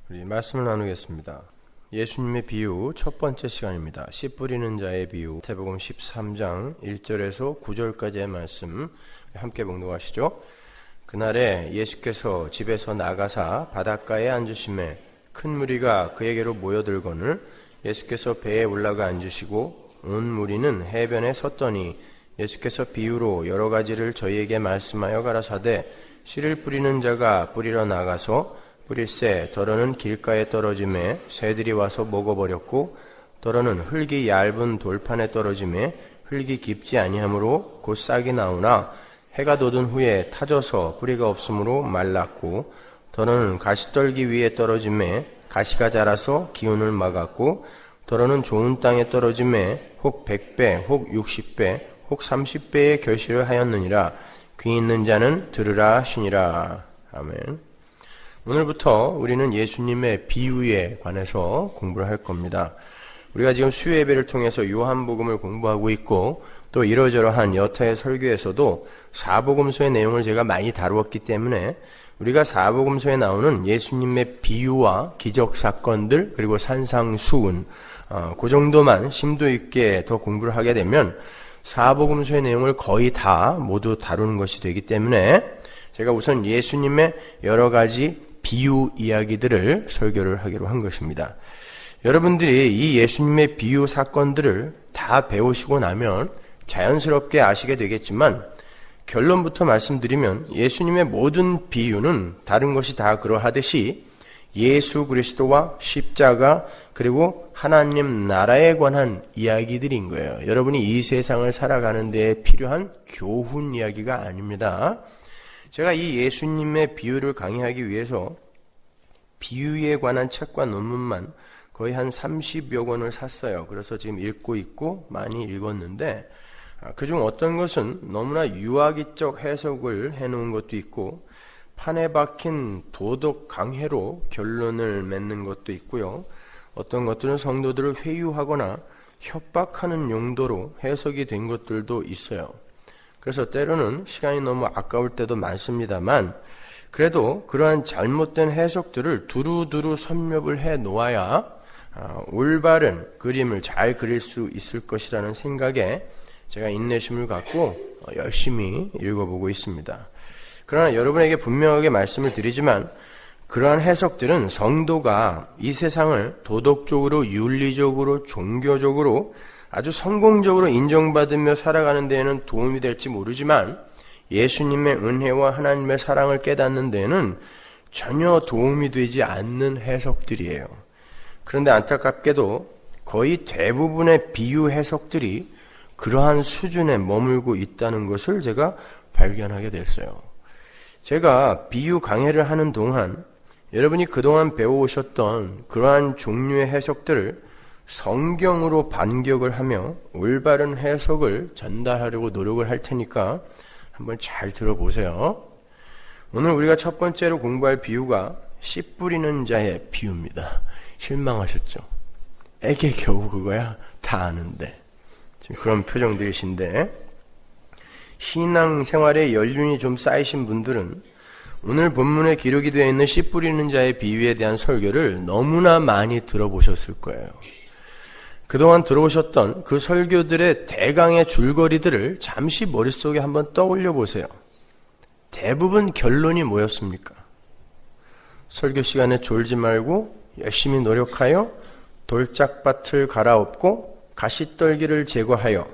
우리 말씀을 나누겠습니다. 예수님의 비유 첫 번째 시간입니다. 씨 뿌리는 자의 비유, 마태복음 13장 1절에서 9절까지의 말씀 함께 봉독하시죠. 그날에 예수께서 집에서 나가사 바닷가에 앉으심에 큰 무리가 그에게로 모여들거늘 예수께서 배에 올라가 앉으시고 온 무리는 해변에 섰더니 예수께서 비유로 여러 가지를 저희에게 말씀하여 가라사대 씨를 뿌리는 자가 뿌리러 나가서 뿌릴새 더러는 길가에 떨어짐에 새들이 와서 먹어버렸고 더러는 흙이 얇은 돌판에 떨어짐에 흙이 깊지 아니하므로 곧 싹이 나오나 해가 돋은 후에 타져서 뿌리가 없으므로 말랐고 더러는 가시떨기 위에 떨어짐에 가시가 자라서 기운을 막았고 더러는 좋은 땅에 떨어짐에 혹 100배 혹 60배 혹 30배의 결실을 하였느니라. 귀 있는 자는 들으라 하시니라. 아멘. 오늘부터 우리는 예수님의 비유에 관해서 공부를 할 겁니다. 우리가 지금 수요 예배를 통해서 요한복음을 공부하고 있고 또 이러저러한 여타의 설교에서도 사복음서의 내용을 제가 많이 다루었기 때문에 우리가 사복음서에 나오는 예수님의 비유와 기적사건들 그리고 산상수훈 그 정도만 심도 있게 더 공부를 하게 되면 사복음서의 내용을 거의 다 모두 다루는 것이 되기 때문에 제가 우선 예수님의 여러 가지 비유 이야기들을 설교를 하기로 한 것입니다. 여러분들이 이 예수님의 비유 사건들을 다 배우시고 나면 자연스럽게 아시게 되겠지만 결론부터 말씀드리면 예수님의 모든 비유는 다른 것이 다 그러하듯이 예수 그리스도와 십자가 그리고 하나님 나라에 관한 이야기들인 거예요. 여러분이 이 세상을 살아가는 데에 필요한 교훈 이야기가 아닙니다. 제가 이 예수님의 비유를 강의하기 위해서 비유에 관한 책과 논문만 거의 한 30여 권을 샀어요. 그래서 지금 읽고 있고 많이 읽었는데 그중 어떤 것은 너무나 유아기적 해석을 해놓은 것도 있고 판에 박힌 도덕 강해로 결론을 맺는 것도 있고요. 어떤 것들은 성도들을 회유하거나 협박하는 용도로 해석이 된 것들도 있어요. 그래서 때로는 시간이 너무 아까울 때도 많습니다만 그래도 그러한 잘못된 해석들을 두루두루 섭렵을 해 놓아야 올바른 그림을 잘 그릴 수 있을 것이라는 생각에 제가 인내심을 갖고 열심히 읽어보고 있습니다. 그러나 여러분에게 분명하게 말씀을 드리지만 그러한 해석들은 성도가 이 세상을 도덕적으로 윤리적으로 종교적으로 아주 성공적으로 인정받으며 살아가는 데에는 도움이 될지 모르지만 예수님의 은혜와 하나님의 사랑을 깨닫는 데에는 전혀 도움이 되지 않는 해석들이에요. 그런데 안타깝게도 거의 대부분의 비유 해석들이 그러한 수준에 머물고 있다는 것을 제가 발견하게 됐어요. 제가 비유 강해를 하는 동안 여러분이 그동안 배워오셨던 그러한 종류의 해석들을 성경으로 반격을 하며 올바른 해석을 전달하려고 노력을 할 테니까 한번 잘 들어보세요. 오늘 우리가 첫 번째로 공부할 비유가 씨 뿌리는 자의 비유입니다. 실망하셨죠? 에게 겨우 그거야? 다 아는데. 지금 그런 표정들이신데 신앙생활에 연륜이 좀 쌓이신 분들은 오늘 본문에 기록이 되어 있는 씨 뿌리는 자의 비유에 대한 설교를 너무나 많이 들어보셨을 거예요. 그동안 들어오셨던 그 설교들의 대강의 줄거리들을 잠시 머릿속에 한번 떠올려 보세요. 대부분 결론이 뭐였습니까? 설교 시간에 졸지 말고 열심히 노력하여 돌짝밭을 갈아엎고 가시떨기를 제거하여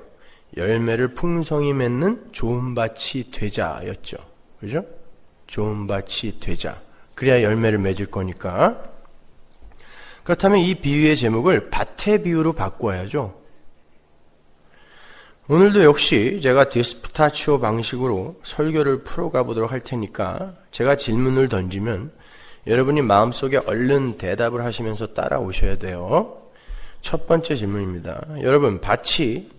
열매를 풍성히 맺는 좋은 밭이 되자였죠. 그죠? 좋은 밭이 되자. 그래야 열매를 맺을 거니까. 그렇다면 이 비유의 제목을 밭의 비유로 바꿔야죠. 오늘도 역시 제가 디스푸타치오 방식으로 설교를 풀어가 보도록 할 테니까 제가 질문을 던지면 여러분이 마음속에 얼른 대답을 하시면서 따라오셔야 돼요. 첫 번째 질문입니다. 여러분, 밭이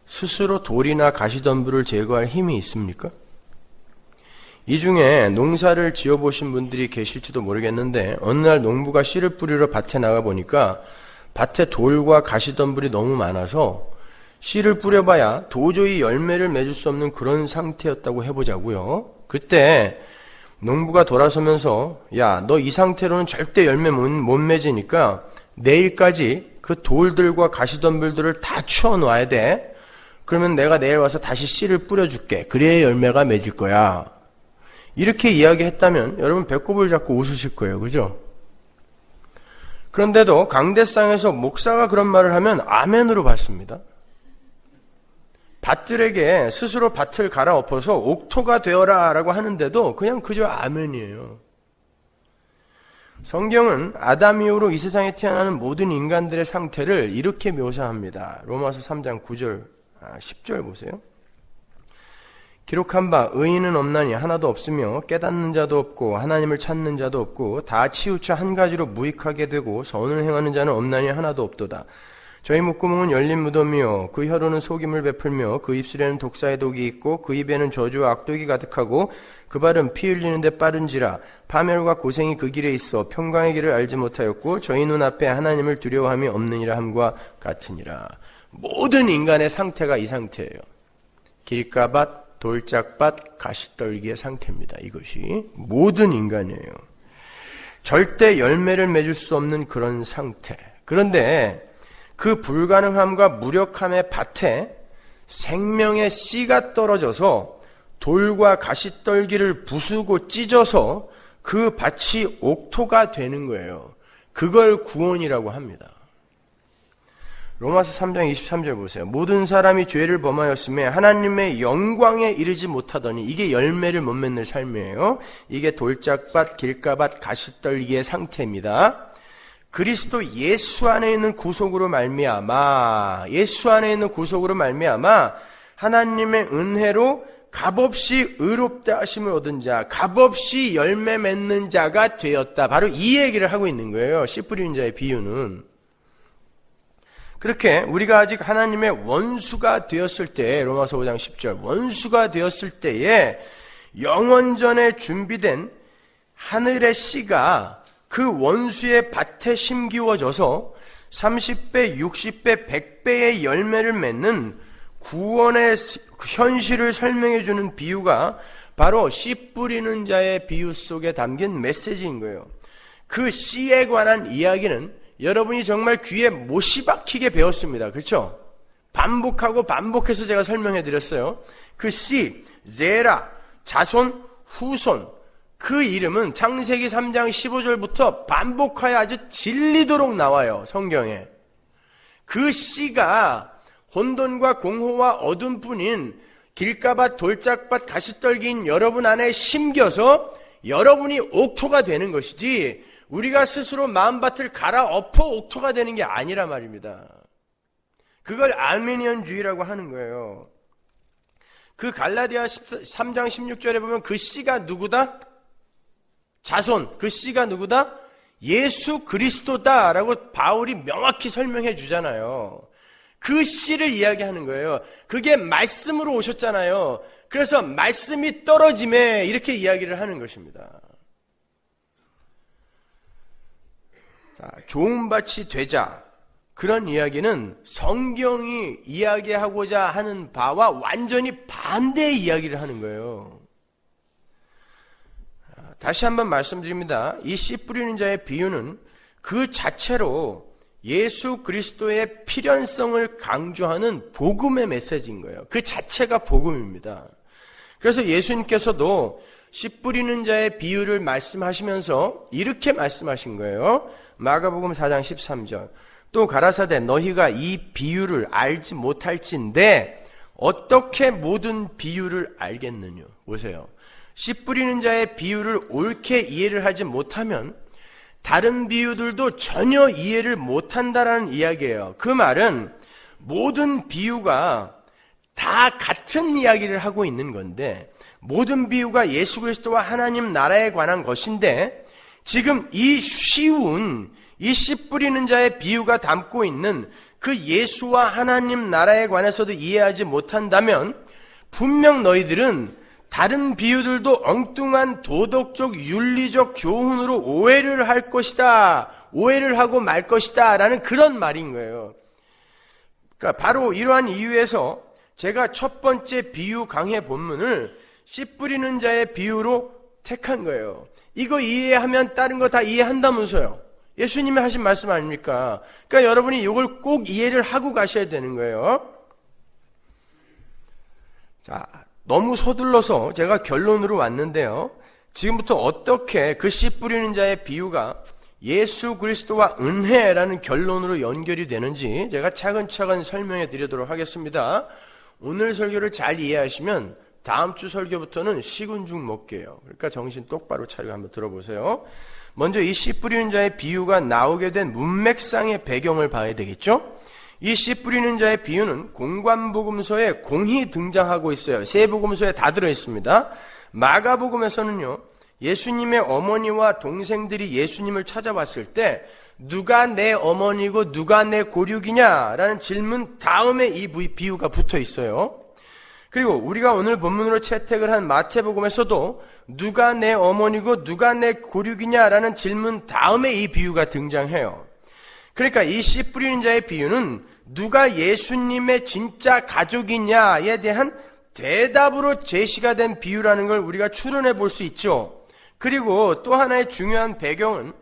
스스로 돌이나 가시덤불을 제거할 힘이 있습니까? 이 중에 농사를 지어보신 분들이 계실지도 모르겠는데 어느 날 농부가 씨를 뿌리러 밭에 나가보니까 밭에 돌과 가시덤불이 너무 많아서 씨를 뿌려봐야 도저히 열매를 맺을 수 없는 그런 상태였다고 해보자고요. 그때 농부가 돌아서면서 야, 너 이 상태로는 절대 열매 못 맺으니까 내일까지 그 돌들과 가시덤불들을 다 치워놔야 돼. 그러면 내가 내일 와서 다시 씨를 뿌려줄게. 그래야 열매가 맺을 거야. 이렇게 이야기했다면 여러분 배꼽을 잡고 웃으실 거예요. 그죠? 그런데도 강대상에서 목사가 그런 말을 하면 아멘으로 받습니다. 밭들에게 스스로 밭을 갈아엎어서 옥토가 되어라 라고 하는데도 그냥 그저 아멘이에요. 성경은 아담 이후로 이 세상에 태어나는 모든 인간들의 상태를 이렇게 묘사합니다. 로마서 3장 9절, 10절 보세요. 기록한 바 의인은 없나니 하나도 없으며 깨닫는 자도 없고 하나님을 찾는 자도 없고 다 치우쳐 한 가지로 무익하게 되고 선을 행하는 자는 없나니 하나도 없도다. 저희 목구멍은 열린 무덤이요 그 혀로는 속임을 베풀며 그 입술에는 독사의 독이 있고 그 입에는 저주와 악독이 가득하고 그 발은 피 흘리는데 빠른지라 파멸과 고생이 그 길에 있어 평강의 길을 알지 못하였고 저희 눈앞에 하나님을 두려워함이 없느니라 함과 같으니라. 모든 인간의 상태가 이 상태예요. 길가밭, 돌짝밭, 가시떨기의 상태입니다. 이것이 모든 인간이에요. 절대 열매를 맺을 수 없는 그런 상태. 그런데 그 불가능함과 무력함의 밭에 생명의 씨가 떨어져서 돌과 가시떨기를 부수고 찢어서 그 밭이 옥토가 되는 거예요. 그걸 구원이라고 합니다. 로마서 3장 23절 보세요. 모든 사람이 죄를 범하였음에 하나님의 영광에 이르지 못하더니 이게 열매를 못 맺는 삶이에요. 이게 돌짝밭, 길가밭, 가시떨기의 상태입니다. 그리스도 예수 안에 있는 구속으로 말미암아 하나님의 은혜로 값없이 의롭다 하심을 얻은 자, 값없이 열매 맺는 자가 되었다. 바로 이 얘기를 하고 있는 거예요. 씨 뿌리는 자의 비유는. 그렇게 우리가 아직 하나님의 원수가 되었을 때, 로마서 5장 10절, 원수가 되었을 때에 영원전에 준비된 하늘의 씨가 그 원수의 밭에 심기워져서 30배, 60배, 100배의 열매를 맺는 구원의 현실을 설명해 주는 비유가 바로 씨 뿌리는 자의 비유 속에 담긴 메시지인 거예요. 그 씨에 관한 이야기는 여러분이 정말 귀에 못이 박히게 배웠습니다. 그렇죠? 반복하고 반복해서 제가 설명해 드렸어요. 그 씨, 제라, 자손, 후손, 그 이름은 창세기 3장 15절부터 반복하여 아주 질리도록 나와요. 성경에. 그 씨가 혼돈과 공허와 어둠뿐인 길가밭, 돌짝밭, 가시떨기인 여러분 안에 심겨서 여러분이 옥토가 되는 것이지 우리가 스스로 마음밭을 갈아엎어 옥토가 되는 게 아니라 말입니다. 그걸 아르메니언주의라고 하는 거예요. 그 갈라디아 3장 16절에 보면 그 씨가 누구다? 자손, 그 씨가 누구다? 예수 그리스도다라고 바울이 명확히 설명해 주잖아요. 그 씨를 이야기하는 거예요. 그게 말씀으로 오셨잖아요. 그래서 말씀이 떨어짐에 이렇게 이야기를 하는 것입니다. 자, 좋은 밭이 되자. 그런 이야기는 성경이 이야기하고자 하는 바와 완전히 반대의 이야기를 하는 거예요. 다시 한번 말씀드립니다. 이 씨 뿌리는 자의 비유는 그 자체로 예수 그리스도의 필연성을 강조하는 복음의 메시지인 거예요. 그 자체가 복음입니다. 그래서 예수님께서도 씨 뿌리는 자의 비유를 말씀하시면서 이렇게 말씀하신 거예요. 마가복음 4장 13절. 또 가라사대 너희가 이 비유를 알지 못할진대 어떻게 모든 비유를 알겠느냐. 보세요. 씨 뿌리는 자의 비유를 옳게 이해를 하지 못하면 다른 비유들도 전혀 이해를 못한다라는 이야기예요. 그 말은 모든 비유가 다 같은 이야기를 하고 있는 건데 모든 비유가 예수 그리스도와 하나님 나라에 관한 것인데 지금 이 쉬운 이 씨 뿌리는 자의 비유가 담고 있는 그 예수와 하나님 나라에 관해서도 이해하지 못한다면 분명 너희들은 다른 비유들도 엉뚱한 도덕적 윤리적 교훈으로 오해를 할 것이다. 오해를 하고 말 것이다 라는 그런 말인 거예요. 그러니까 바로 이러한 이유에서 제가 첫 번째 비유 강해 본문을 씨 뿌리는 자의 비유로 택한 거예요. 이거 이해하면 다른 거 다 이해한다면서요. 예수님이 하신 말씀 아닙니까? 그러니까 여러분이 이걸 꼭 이해를 하고 가셔야 되는 거예요. 자, 너무 서둘러서 제가 결론으로 왔는데요. 지금부터 어떻게 그 씨 뿌리는 자의 비유가 예수 그리스도와 은혜라는 결론으로 연결이 되는지 제가 차근차근 설명해 드리도록 하겠습니다. 오늘 설교를 잘 이해하시면 다음 주 설교부터는 식은 죽 먹게요. 그러니까 정신 똑바로 차리고 한번 들어보세요. 먼저 이 씨 뿌리는 자의 비유가 나오게 된 문맥상의 배경을 봐야 되겠죠? 이 씨 뿌리는 자의 비유는 공관복음서에 공히 등장하고 있어요. 세 복음서에 다 들어있습니다. 마가복음에서는요, 예수님의 어머니와 동생들이 예수님을 찾아왔을 때 누가 내 어머니고 누가 내 고륙이냐라는 질문 다음에 이 비유가 붙어 있어요. 그리고 우리가 오늘 본문으로 채택을 한 마태복음에서도 누가 내 어머니고 누가 내 고륙이냐라는 질문 다음에 이 비유가 등장해요. 그러니까 이 씨 뿌리는 자의 비유는 누가 예수님의 진짜 가족이냐에 대한 대답으로 제시가 된 비유라는 걸 우리가 추론해 볼 수 있죠. 그리고 또 하나의 중요한 배경은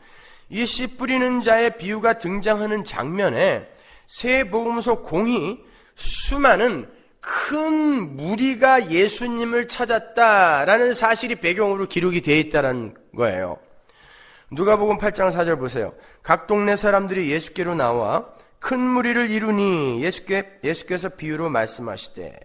이 씨 뿌리는 자의 비유가 등장하는 장면에 세 복음서 공히 수많은 큰 무리가 예수님을 찾았다라는 사실이 배경으로 기록이 되어 있다는 거예요. 누가복음 8장 4절 보세요. 각 동네 사람들이 예수께로 나와 큰 무리를 이루니 예수께서 비유로 말씀하시되.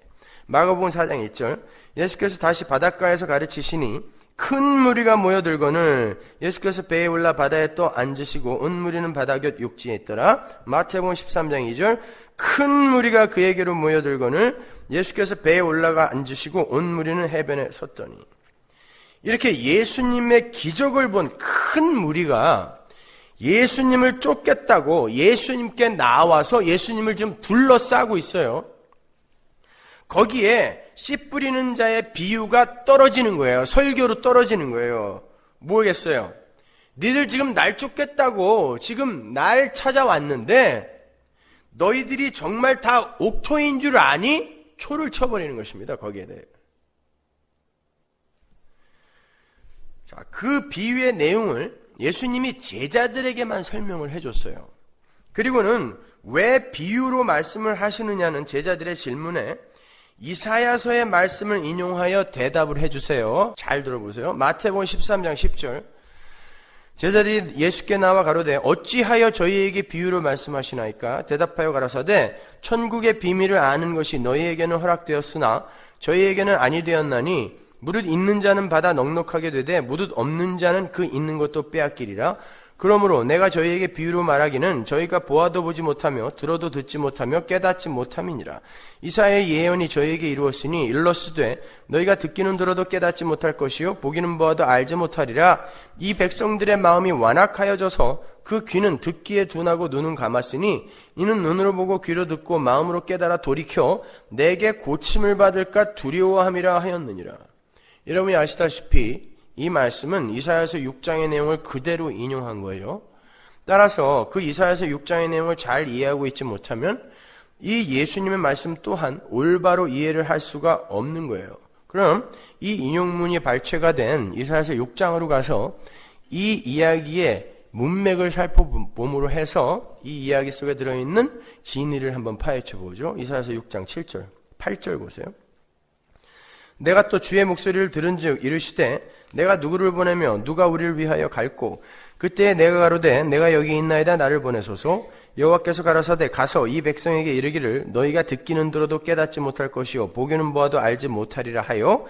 마가복음 4장 1절 예수께서 다시 바닷가에서 가르치시니 큰 무리가 모여들거늘 예수께서 배에 올라 바다에 또 앉으시고 온 무리는 바다 곁 육지에 있더라. 마태복음 13장 2절 큰 무리가 그에게로 모여들거늘 예수께서 배에 올라가 앉으시고 온 무리는 해변에 섰더니. 이렇게 예수님의 기적을 본 큰 무리가 예수님을 쫓겠다고 예수님께 나와서 예수님을 지금 둘러싸고 있어요. 거기에 씨 뿌리는 자의 비유가 떨어지는 거예요. 설교로 떨어지는 거예요. 뭐겠어요? 니들 지금 날 쫓겠다고 지금 날 찾아왔는데 너희들이 정말 다 옥토인 줄 아니? 초를 쳐버리는 것입니다. 거기에 대해. 자, 그 비유의 내용을 예수님이 제자들에게만 설명을 해줬어요. 그리고는 왜 비유로 말씀을 하시느냐는 제자들의 질문에 이사야서의 말씀을 인용하여 대답을 해주세요. 잘 들어보세요. 마태복음 13장 10절 제자들이 예수께 나와 가로되 어찌하여 저희에게 비유로 말씀하시나이까? 대답하여 가라사대 천국의 비밀을 아는 것이 너희에게는 허락되었으나 저희에게는 아니 되었나니 무릇 있는 자는 받아 넉넉하게 되되 무릇 없는 자는 그 있는 것도 빼앗기리라. 그러므로 내가 저희에게 비유로 말하기는 저희가 보아도 보지 못하며 들어도 듣지 못하며 깨닫지 못함이니라. 이사야의 예언이 저희에게 이루었으니 일러스되 너희가 듣기는 들어도 깨닫지 못할 것이요 보기는 보아도 알지 못하리라. 이 백성들의 마음이 완악하여져서 그 귀는 듣기에 둔하고 눈은 감았으니 이는 눈으로 보고 귀로 듣고 마음으로 깨달아 돌이켜 내게 고침을 받을까 두려워함이라 하였느니라. 여러분이 아시다시피 이 말씀은 이사야서 6장의 내용을 그대로 인용한 거예요. 따라서 그 이사야서 6장의 내용을 잘 이해하고 있지 못하면 이 예수님의 말씀 또한 올바로 이해를 할 수가 없는 거예요. 그럼 이 인용문이 발췌가 된 이사야서 6장으로 가서 이 이야기의 문맥을 살펴봄으로 해서 이 이야기 속에 들어있는 진리를 한번 파헤쳐 보죠. 이사야서 6장 7절, 8절 보세요. 내가 또 주의 목소리를 들은즉 이르시되 내가 누구를 보내며 누가 우리를 위하여 갈꼬? 그때 내가 가로되 내가 여기 있나이다 나를 보내소서. 여호와께서 가라사대 가서 이 백성에게 이르기를 너희가 듣기는 들어도 깨닫지 못할 것이요 보기는 보아도 알지 못하리라 하여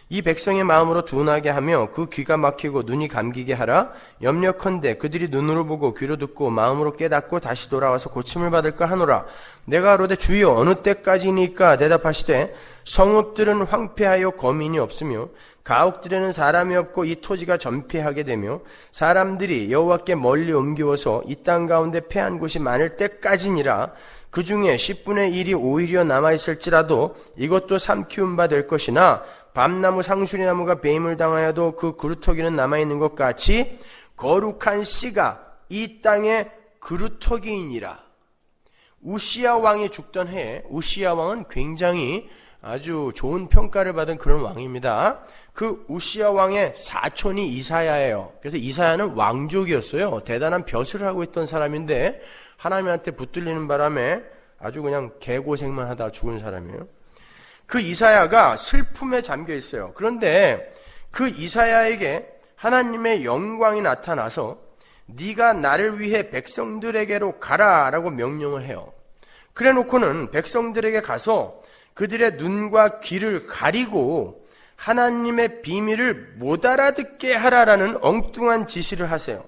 이 백성의 마음으로 둔하게 하며 그 귀가 막히고 눈이 감기게 하라. 염려컨대 그들이 눈으로 보고 귀로 듣고 마음으로 깨닫고 다시 돌아와서 고침을 받을까 하노라. 내가 가로되 주여 어느 때까지니까? 대답하시되 성읍들은 황폐하여 거민이 없으며 가옥들에는 사람이 없고 이 토지가 전폐하게 되며 사람들이 여호와께 멀리 옮기워서 이 땅 가운데 패한 곳이 많을 때까지니라. 그 중에 10분의 1이 오히려 남아있을지라도 이것도 삼키운 바 될 것이나 밤나무 상수리나무가 배임을 당하여도 그 그루터기는 남아있는 것 같이 거룩한 씨가 이 땅의 그루터기이니라. 우시야 왕이 죽던 해에 우시야 왕은 굉장히 아주 좋은 평가를 받은 그런 왕입니다. 그 우시야 왕의 사촌이 이사야예요. 그래서 이사야는 왕족이었어요. 대단한 벼슬을 하고 있던 사람인데 하나님한테 붙들리는 바람에 아주 그냥 개고생만 하다 죽은 사람이에요. 그 이사야가 슬픔에 잠겨 있어요. 그런데 그 이사야에게 하나님의 영광이 나타나서 네가 나를 위해 백성들에게로 가라라고 명령을 해요. 그래 놓고는 백성들에게 가서 그들의 눈과 귀를 가리고 하나님의 비밀을 못 알아듣게 하라라는 엉뚱한 지시를 하세요.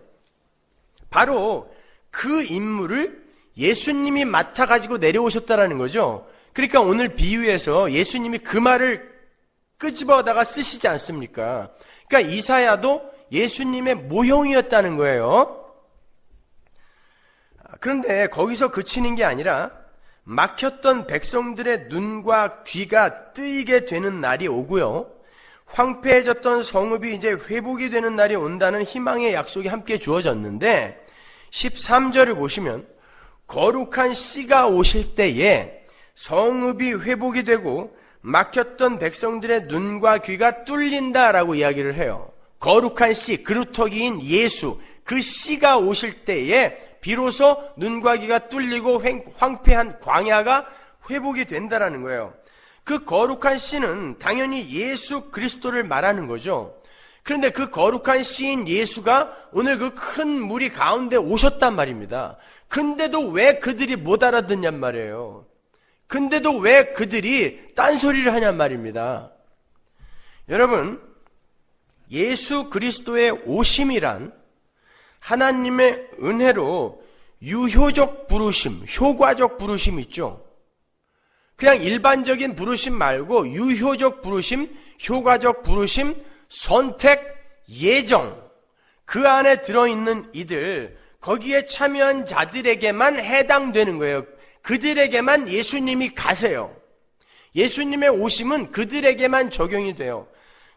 바로 그 임무를 예수님이 맡아가지고 내려오셨다라는 거죠. 그러니까 오늘 비유에서 예수님이 그 말을 끄집어다가 쓰시지 않습니까? 그러니까 이사야도 예수님의 모형이었다는 거예요. 그런데 거기서 그치는 게 아니라 막혔던 백성들의 눈과 귀가 뜨이게 되는 날이 오고요. 황폐해졌던 성읍이 이제 회복이 되는 날이 온다는 희망의 약속이 함께 주어졌는데 13절을 보시면 거룩한 씨가 오실 때에 성읍이 회복이 되고 막혔던 백성들의 눈과 귀가 뚫린다라고 이야기를 해요. 거룩한 씨, 그루터기인 예수, 그 씨가 오실 때에 비로소 눈과 귀가 뚫리고 황폐한 광야가 회복이 된다라는 거예요. 그 거룩한 씨는 당연히 예수 그리스도를 말하는 거죠. 그런데 그 거룩한 씨인 예수가 오늘 그 큰 무리 가운데 오셨단 말입니다. 근데도 왜 그들이 못 알아듣냔 말이에요. 근데도 왜 그들이 딴소리를 하냔 말입니다. 여러분, 예수 그리스도의 오심이란 하나님의 은혜로 유효적 부르심, 효과적 부르심 있죠. 그냥 일반적인 부르심 말고 유효적 부르심, 효과적 부르심, 선택, 예정, 그 안에 들어있는 이들, 거기에 참여한 자들에게만 해당되는 거예요. 그들에게만 예수님이 가세요. 예수님의 오심은 그들에게만 적용이 돼요.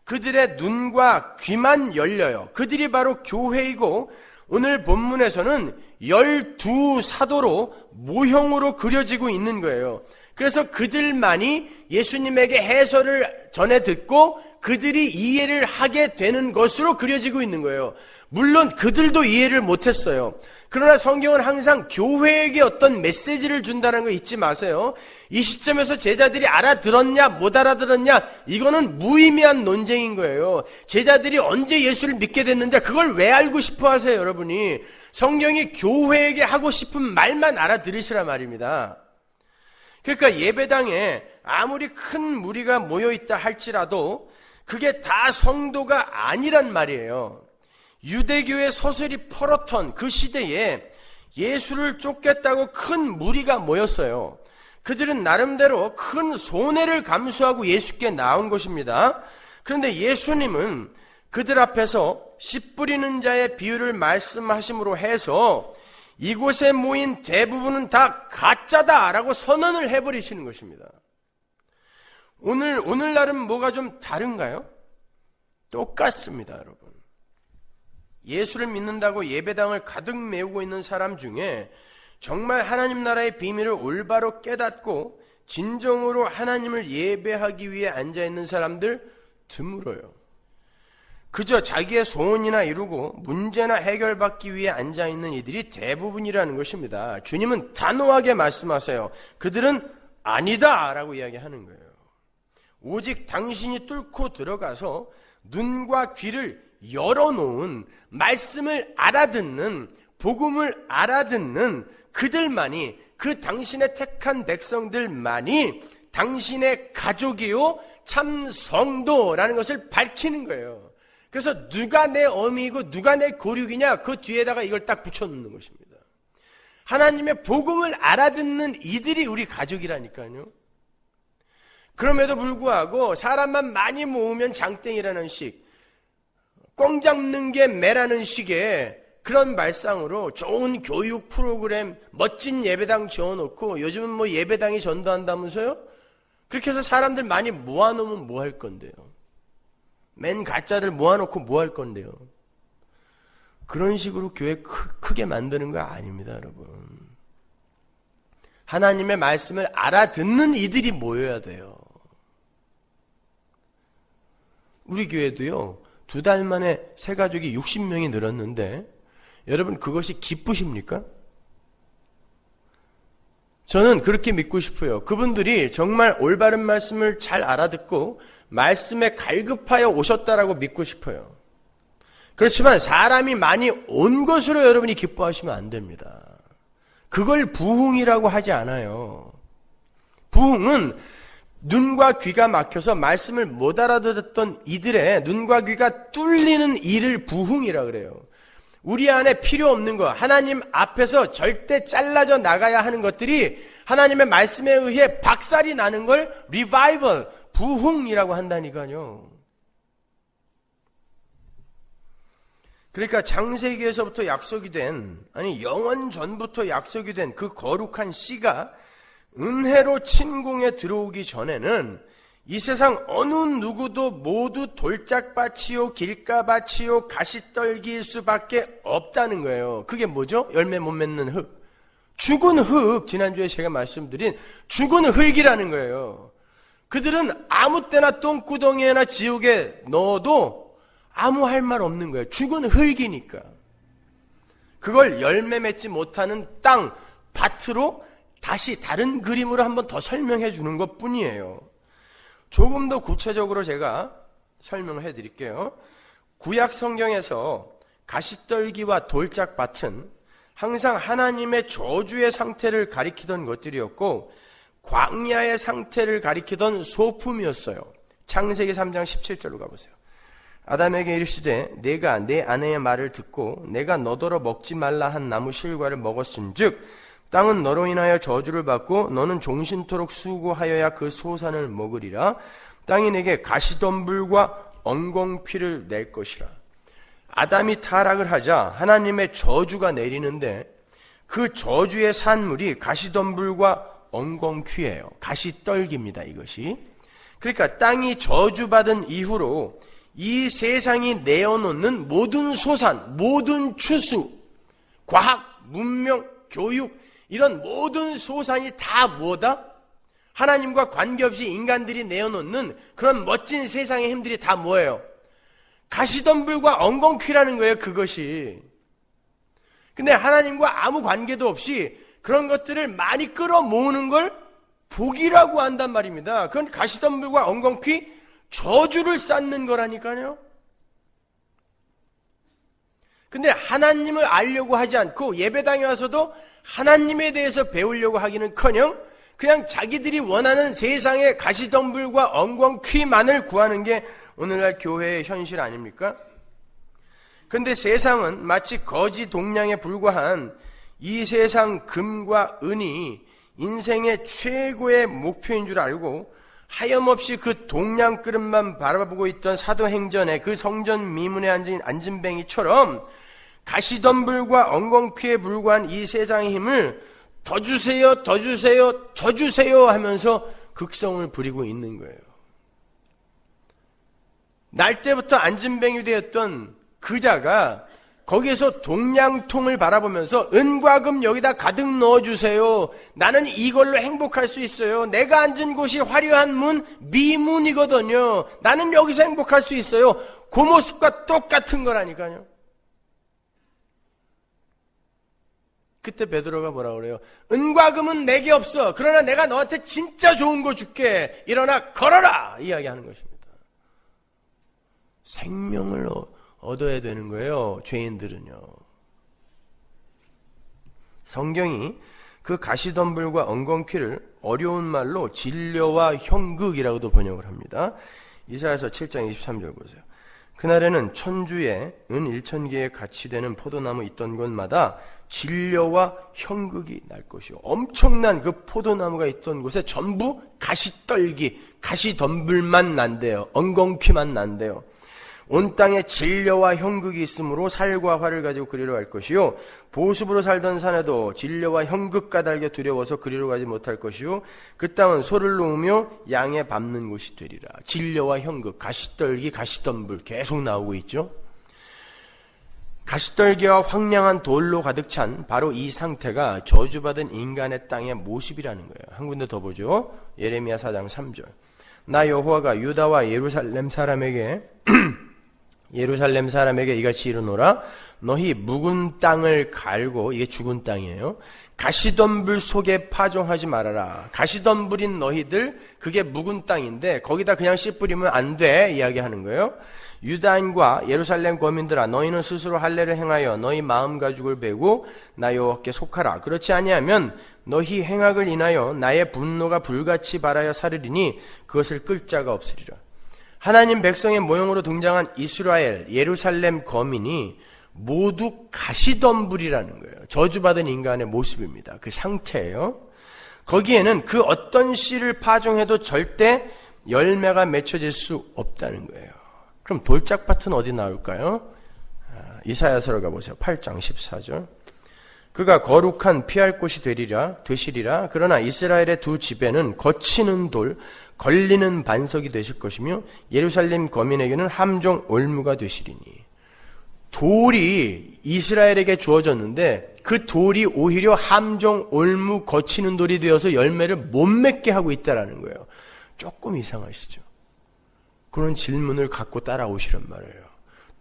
그들의 눈과 귀만 열려요. 그들이 바로 교회이고 오늘 본문에서는 12사도로 모형으로 그려지고 있는 거예요. 그래서 그들만이 예수님에게 해설을 전해 듣고 그들이 이해를 하게 되는 것으로 그려지고 있는 거예요. 물론 그들도 이해를 못했어요. 그러나 성경은 항상 교회에게 어떤 메시지를 준다는 거 잊지 마세요. 이 시점에서 제자들이 알아들었냐 못 알아들었냐 이거는 무의미한 논쟁인 거예요. 제자들이 언제 예수를 믿게 됐는지 그걸 왜 알고 싶어 하세요, 여러분이. 성경이 교회에게 하고 싶은 말만 알아들으시라 말입니다. 그러니까 예배당에 아무리 큰 무리가 모여있다 할지라도 그게 다 성도가 아니란 말이에요. 유대교의 서슬이 펄었던 그 시대에 예수를 쫓겠다고 큰 무리가 모였어요. 그들은 나름대로 큰 손해를 감수하고 예수께 나온 것입니다. 그런데 예수님은 그들 앞에서 씨 뿌리는 자의 비유를 말씀하심으로 해서 이곳에 모인 대부분은 다 가짜다라고 선언을 해버리시는 것입니다. 오늘날은 뭐가 좀 다른가요? 똑같습니다, 여러분. 예수를 믿는다고 예배당을 가득 메우고 있는 사람 중에 정말 하나님 나라의 비밀을 올바로 깨닫고 진정으로 하나님을 예배하기 위해 앉아있는 사람들 드물어요. 그저 자기의 소원이나 이루고 문제나 해결받기 위해 앉아있는 이들이 대부분이라는 것입니다. 주님은 단호하게 말씀하세요. 그들은 아니다 라고 이야기하는 거예요. 오직 당신이 뚫고 들어가서 눈과 귀를 열어놓은 말씀을 알아듣는 복음을 알아듣는 그들만이 그 당신의 택한 백성들만이 당신의 가족이요 참 성도라는 것을 밝히는 거예요. 그래서 누가 내 어미이고 누가 내 고륙이냐 그 뒤에다가 이걸 딱 붙여놓는 것입니다. 하나님의 복음을 알아듣는 이들이 우리 가족이라니까요. 그럼에도 불구하고 사람만 많이 모으면 장땡이라는 식, 꽁 잡는 게 매라는 식의 그런 말상으로 좋은 교육 프로그램, 멋진 예배당 지어놓고 요즘은 뭐 예배당이 전도한다면서요? 그렇게 해서 사람들 많이 모아놓으면 뭐 할 건데요? 맨 가짜들 모아놓고 뭐 할 건데요? 그런 식으로 교회 크게 만드는 거 아닙니다, 여러분. 하나님의 말씀을 알아듣는 이들이 모여야 돼요. 우리 교회도요, 2달 만에 새 가족이 60명이 늘었는데 여러분 그것이 기쁘십니까? 저는 그렇게 믿고 싶어요. 그분들이 정말 올바른 말씀을 잘 알아듣고 말씀에 갈급하여 오셨다라고 믿고 싶어요. 그렇지만 사람이 많이 온 것으로 여러분이 기뻐하시면 안 됩니다. 그걸 부흥이라고 하지 않아요. 부흥은 눈과 귀가 막혀서 말씀을 못 알아듣던 이들의 눈과 귀가 뚫리는 일을 부흥이라 그래요. 우리 안에 필요 없는 거, 하나님 앞에서 절대 잘라져 나가야 하는 것들이 하나님의 말씀에 의해 박살이 나는 걸 리바이벌, 부흥이라고 한다니까요. 그러니까 창세기에서부터 약속이 된, 아니 영원 전부터 약속이 된 그 거룩한 씨가 은혜로 침공에 들어오기 전에는 이 세상 어느 누구도 모두 돌짝밭이요 길가밭이요 가시떨기일 수밖에 없다는 거예요. 그게 뭐죠? 열매 못 맺는 흙. 죽은 흙, 지난주에 제가 말씀드린 죽은 흙이라는 거예요. 그들은 아무 때나 똥구덩이나 지옥에 넣어도 아무 할 말 없는 거예요. 죽은 흙이니까. 그걸 열매 맺지 못하는 땅, 밭으로 다시 다른 그림으로 한번 더 설명해 주는 것 뿐이에요. 조금 더 구체적으로 제가 설명을 해드릴게요. 구약 성경에서 가시떨기와 돌짝밭은 항상 하나님의 저주의 상태를 가리키던 것들이었고 광야의 상태를 가리키던 소품이었어요. 창세기 3장 17절로 가보세요. 아담에게 이르시되 내가 내 아내의 말을 듣고 내가 너더러 먹지 말라 한 나무 실과를 먹었은즉 땅은 너로 인하여 저주를 받고 너는 종신토록 수고하여야 그 소산을 먹으리라. 땅이 내게 가시덤불과 엉겅퀴를 낼 것이라. 아담이 타락을 하자 하나님의 저주가 내리는데 그 저주의 산물이 가시덤불과 엉겅퀴예요. 가시떨기입니다, 이것이. 그러니까 땅이 저주받은 이후로 이 세상이 내어놓는 모든 소산, 모든 추수, 과학, 문명, 교육, 이런 모든 소산이 다 뭐다? 하나님과 관계없이 인간들이 내어놓는 그런 멋진 세상의 힘들이 다 뭐예요? 가시덤불과 엉겅퀴라는 거예요, 그것이. 근데 하나님과 아무 관계도 없이 그런 것들을 많이 끌어모으는 걸 복이라고 한단 말입니다. 그건 가시덤불과 엉겅퀴, 저주를 쌓는 거라니까요. 근데 하나님을 알려고 하지 않고 예배당에 와서도 하나님에 대해서 배우려고 하기는커녕 그냥 자기들이 원하는 세상의 가시덤불과 엉겅퀴만을 구하는 게 오늘날 교회의 현실 아닙니까? 그런데 세상은 마치 거지 동량에 불과한 이 세상 금과 은이 인생의 최고의 목표인 줄 알고 하염없이 그 동량 그릇만 바라보고 있던 사도행전의 그 성전 미문에 앉은 안진뱅이처럼 가시덤불과 엉겅퀴에 불과한 이 세상의 힘을 더 주세요, 더 주세요, 더 주세요 하면서 극성을 부리고 있는 거예요. 날 때부터 안진뱅이 되었던 그자가 거기에서 동량통을 바라보면서 은과 금 여기다 가득 넣어주세요. 나는 이걸로 행복할 수 있어요. 내가 앉은 곳이 화려한 문, 미문이거든요. 나는 여기서 행복할 수 있어요. 그 모습과 똑같은 거라니까요. 그때 베드로가 뭐라 그래요? 은과 금은 내게 없어. 그러나 내가 너한테 진짜 좋은 거 줄게. 일어나 걸어라. 이야기하는 것입니다. 생명을 얻어야 되는 거예요, 죄인들은요. 성경이 그 가시덤불과 엉겅퀴를 어려운 말로 진려와 형극이라고도 번역을 합니다. 이사야서 7장 23절 보세요. 그날에는 천주에 은 1,000개의 가치 되는 포도나무 있던 곳마다 진려와 형극이 날 것이요. 엄청난 그 포도나무가 있던 곳에 전부 가시떨기, 가시덤불만 난대요. 엉겅퀴만 난대요. 온 땅에 진려와 형극이 있으므로 살과 활을 가지고 그리로 갈 것이요. 보습으로 살던 산에도 진려와 형극 까닭에 두려워서 그리로 가지 못할 것이요. 그 땅은 소를 놓으며 양에 밟는 곳이 되리라. 진려와 형극, 가시떨기, 가시덤불 계속 나오고 있죠. 가시떨기와 황량한 돌로 가득 찬 바로 이 상태가 저주받은 인간의 땅의 모습이라는 거예요. 한 군데 더 보죠. 예레미야 4장 3절. 나 여호와가 유다와 예루살렘 사람에게 예루살렘 사람에게 이같이 이르노라. 너희 묵은 땅을 갈고, 이게 죽은 땅이에요. 가시덤불 속에 파종하지 말아라. 가시덤불인 너희들, 그게 묵은 땅인데 거기다 그냥 씨 뿌리면 안 돼 이야기하는 거예요. 유다인과 예루살렘 거민들아, 너희는 스스로 할례를 행하여 너희 마음 가죽을 베고 나 여호와께 속하라. 그렇지 아니하면 너희 행악을 인하여 나의 분노가 불같이 발하여 사르리니 그것을 끌 자가 없으리라. 하나님 백성의 모형으로 등장한 이스라엘, 예루살렘 거민이 모두 가시덤불이라는 거예요. 저주받은 인간의 모습입니다. 그 상태예요. 거기에는 그 어떤 씨를 파종해도 절대 열매가 맺혀질 수 없다는 거예요. 그럼 돌짝밭은 어디 나올까요? 이사야서로 가보세요. 8장 14절. 그가 거룩한 피할 곳이 되시리라. 그러나 이스라엘의 두 집에는 거치는 돌, 걸리는 반석이 되실 것이며 예루살렘 거민에게는 함정 올무가 되시리니. 돌이 이스라엘에게 주어졌는데 그 돌이 오히려 함정 올무 거치는 돌이 되어서 열매를 못 맺게 하고 있다는 거예요. 조금 이상하시죠? 그런 질문을 갖고 따라오시란 말이에요.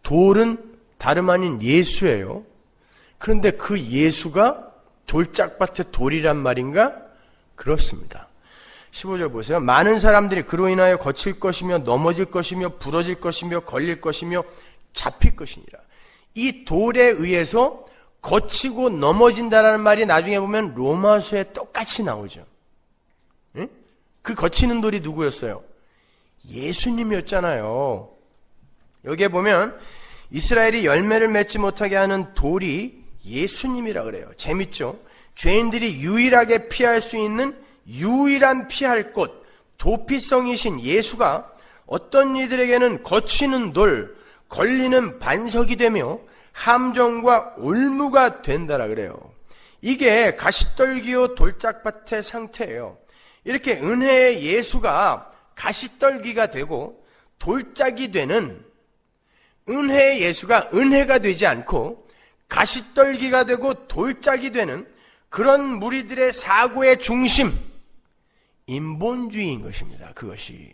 돌은 다름 아닌 예수예요. 그런데 그 예수가 돌짝밭의 돌이란 말인가? 그렇습니다. 15절 보세요. 많은 사람들이 그로 인하여 거칠 것이며 넘어질 것이며 부러질 것이며 걸릴 것이며 잡힐 것이니라. 이 돌에 의해서 거치고 넘어진다라는 말이 나중에 보면 로마서에 똑같이 나오죠. 응? 그 거치는 돌이 누구였어요? 예수님이었잖아요. 여기에 보면 이스라엘이 열매를 맺지 못하게 하는 돌이 예수님이라 그래요. 재밌죠? 죄인들이 유일하게 피할 수 있는 유일한 피할 곳, 도피성이신 예수가 어떤 이들에게는 거치는 돌, 걸리는 반석이 되며 함정과 올무가 된다라 그래요. 이게 가시떨기요 돌짝밭의 상태예요. 이렇게 은혜의 예수가 가시떨기가 되고 돌짝이 되는, 은혜의 예수가 은혜가 되지 않고 가시떨기가 되고 돌짝이 되는 그런 무리들의 사고의 중심, 인본주의인 것입니다. 그것이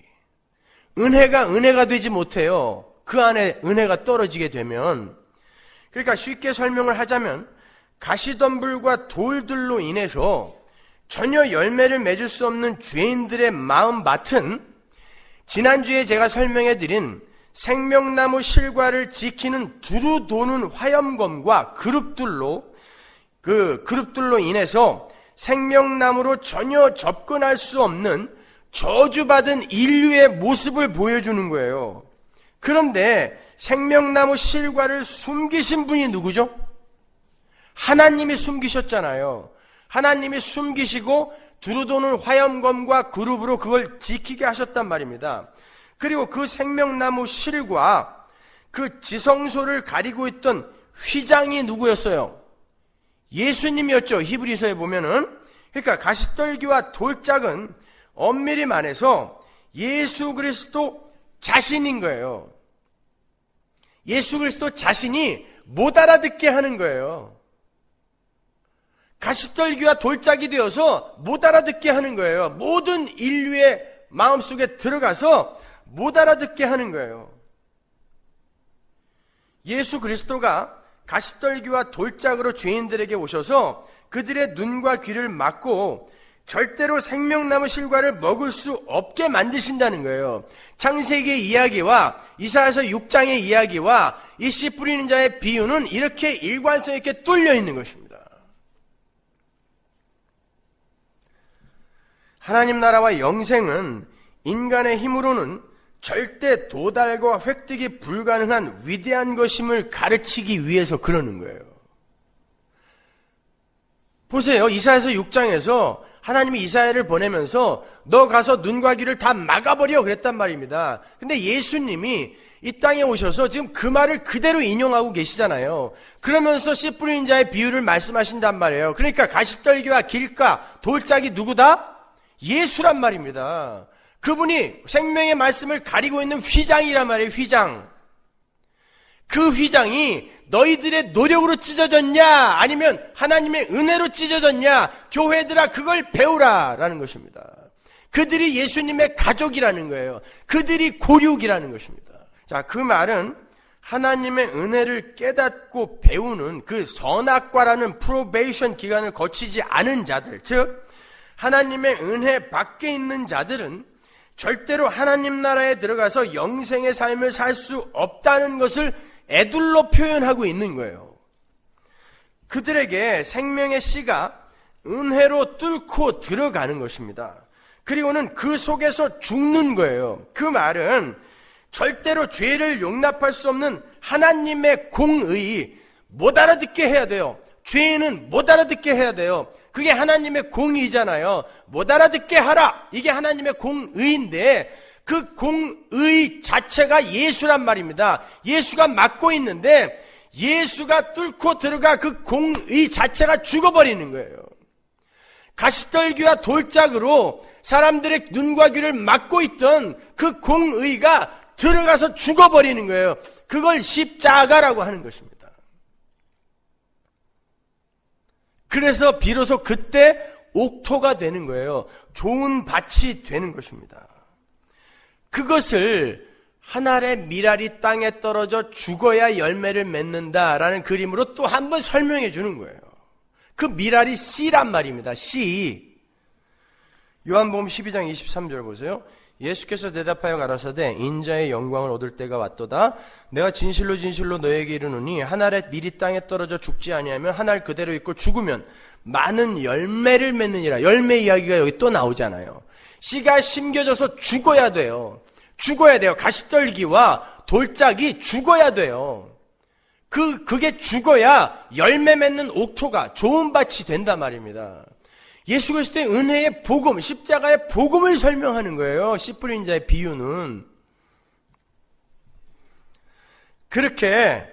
은혜가 되지 못해요. 그 안에 은혜가 떨어지게 되면. 그러니까 쉽게 설명을 하자면 가시덤불과 돌들로 인해서 전혀 열매를 맺을 수 없는 죄인들의 마음밭은 지난주에 제가 설명해드린 생명나무 실과를 지키는 두루 도는 화염검과 그룹들로 인해서 생명나무로 전혀 접근할 수 없는 저주받은 인류의 모습을 보여주는 거예요. 그런데 생명나무 실과를 숨기신 분이 누구죠? 하나님이 숨기셨잖아요. 하나님이 숨기시고 두루도는 화염검과 그룹으로 그걸 지키게 하셨단 말입니다. 그리고 그 생명나무 실과 그 지성소를 가리고 있던 휘장이 누구였어요? 예수님이었죠. 히브리서에 보면은. 그러니까 가시떨기와 돌짝은 엄밀히 말해서 예수 그리스도 자신인 거예요. 예수 그리스도 자신이 못 알아듣게 하는 거예요. 가시떨기와 돌짝이 되어서 못 알아듣게 하는 거예요. 모든 인류의 마음속에 들어가서 못 알아듣게 하는 거예요. 예수 그리스도가 가시떨기와 돌짝으로 죄인들에게 오셔서 그들의 눈과 귀를 막고 절대로 생명나무 실과를 먹을 수 없게 만드신다는 거예요. 창세기의 이야기와 이사야서 6장의 이야기와 이 씨 뿌리는 자의 비유는 이렇게 일관성 있게 뚫려 있는 것입니다. 하나님 나라와 영생은 인간의 힘으로는 절대 도달과 획득이 불가능한 위대한 것임을 가르치기 위해서 그러는 거예요. 보세요. 이사야서 6장에서 하나님이 이사야를 보내면서 너 가서 눈과 귀를 다 막아버려 그랬단 말입니다. 근데 예수님이 이 땅에 오셔서 지금 그 말을 그대로 인용하고 계시잖아요. 그러면서 씨 뿌리는 자의 비유를 말씀하신단 말이에요. 그러니까 가시떨기와 길가, 돌짝이 누구다? 예수란 말입니다. 그분이 생명의 말씀을 가리고 있는 휘장이란 말이에요. 휘장. 그 휘장이 너희들의 노력으로 찢어졌냐 아니면 하나님의 은혜로 찢어졌냐, 교회들아 그걸 배우라 라는 것입니다. 그들이 예수님의 가족이라는 거예요. 그들이 고륙이라는 것입니다. 자, 그 말은 하나님의 은혜를 깨닫고 배우는 그 선악과라는 프로베이션 기간을 거치지 않은 자들, 즉 하나님의 은혜 밖에 있는 자들은 절대로 하나님 나라에 들어가서 영생의 삶을 살 수 없다는 것을 애둘러 표현하고 있는 거예요. 그들에게 생명의 씨가 은혜로 뚫고 들어가는 것입니다. 그리고는 그 속에서 죽는 거예요. 그 말은 절대로 죄를 용납할 수 없는 하나님의 공의 못 알아듣게 해야 돼요. 죄인은 못 알아듣게 해야 돼요. 그게 하나님의 공의잖아요. 못 알아듣게 하라. 이게 하나님의 공의인데 그 공의 자체가 예수란 말입니다. 예수가 맡고 있는데 예수가 뚫고 들어가 그 공의 자체가 죽어버리는 거예요. 가시떨기와 돌짝으로 사람들의 눈과 귀를 막고 있던 그 공의가 들어가서 죽어버리는 거예요. 그걸 십자가라고 하는 것입니다. 그래서 비로소 그때 옥토가 되는 거예요. 좋은 밭이 되는 것입니다. 그것을 하늘의 밀알이 땅에 떨어져 죽어야 열매를 맺는다라는 그림으로 또 한 번 설명해 주는 거예요. 그 밀알이 씨란 말입니다. 씨. 요한복음 12장 23절 보세요. 예수께서 대답하여 가라사대 인자의 영광을 얻을 때가 왔도다. 내가 진실로 진실로 너에게 이르노니 한 알의 밀이 땅에 떨어져 죽지 아니하면 한 알 그대로 있고 죽으면 많은 열매를 맺느니라. 열매 이야기가 여기 또 나오잖아요. 씨가 심겨져서 죽어야 돼요. 죽어야 돼요. 가시떨기와 돌짝이 죽어야 돼요. 그게 죽어야 열매 맺는 옥토가 좋은 밭이 된단 말입니다. 예수 그리스도의 은혜의 복음, 십자가의 복음을 설명하는 거예요. 씨 뿌린 자의 비유는. 그렇게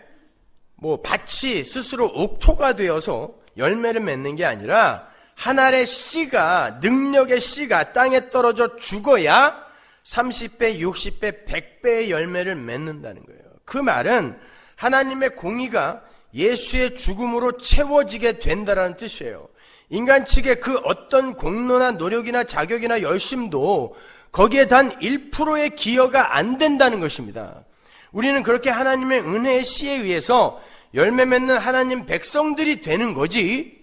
밭이 스스로 옥토가 되어서 열매를 맺는 게 아니라 한 알의 씨가, 능력의 씨가 땅에 떨어져 죽어야 30배, 60배, 100배의 열매를 맺는다는 거예요. 그 말은 하나님의 공의가 예수의 죽음으로 채워지게 된다는 뜻이에요. 인간 측의 그 어떤 공로나 노력이나 자격이나 열심도 거기에 단 1%의 기여가 안 된다는 것입니다. 우리는 그렇게 하나님의 은혜의 씨에 의해서 열매 맺는 하나님 백성들이 되는 거지,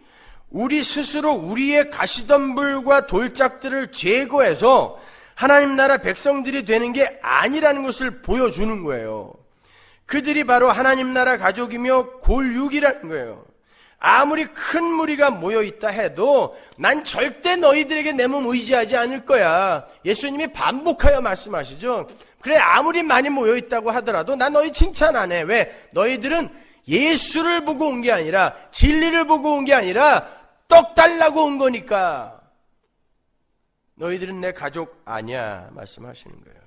우리 스스로 우리의 가시덤불과 돌짝들을 제거해서 하나님 나라 백성들이 되는 게 아니라는 것을 보여주는 거예요. 그들이 바로 하나님 나라 가족이며 골육이라는 거예요. 아무리 큰 무리가 모여있다 해도 난 절대 너희들에게 내 몸 의지하지 않을 거야. 예수님이 반복하여 말씀하시죠. 그래, 아무리 많이 모여있다고 하더라도 난 너희 칭찬 안 해. 왜? 너희들은 예수를 보고 온 게 아니라, 진리를 보고 온 게 아니라 떡 달라고 온 거니까. 너희들은 내 가족 아니야 말씀하시는 거예요.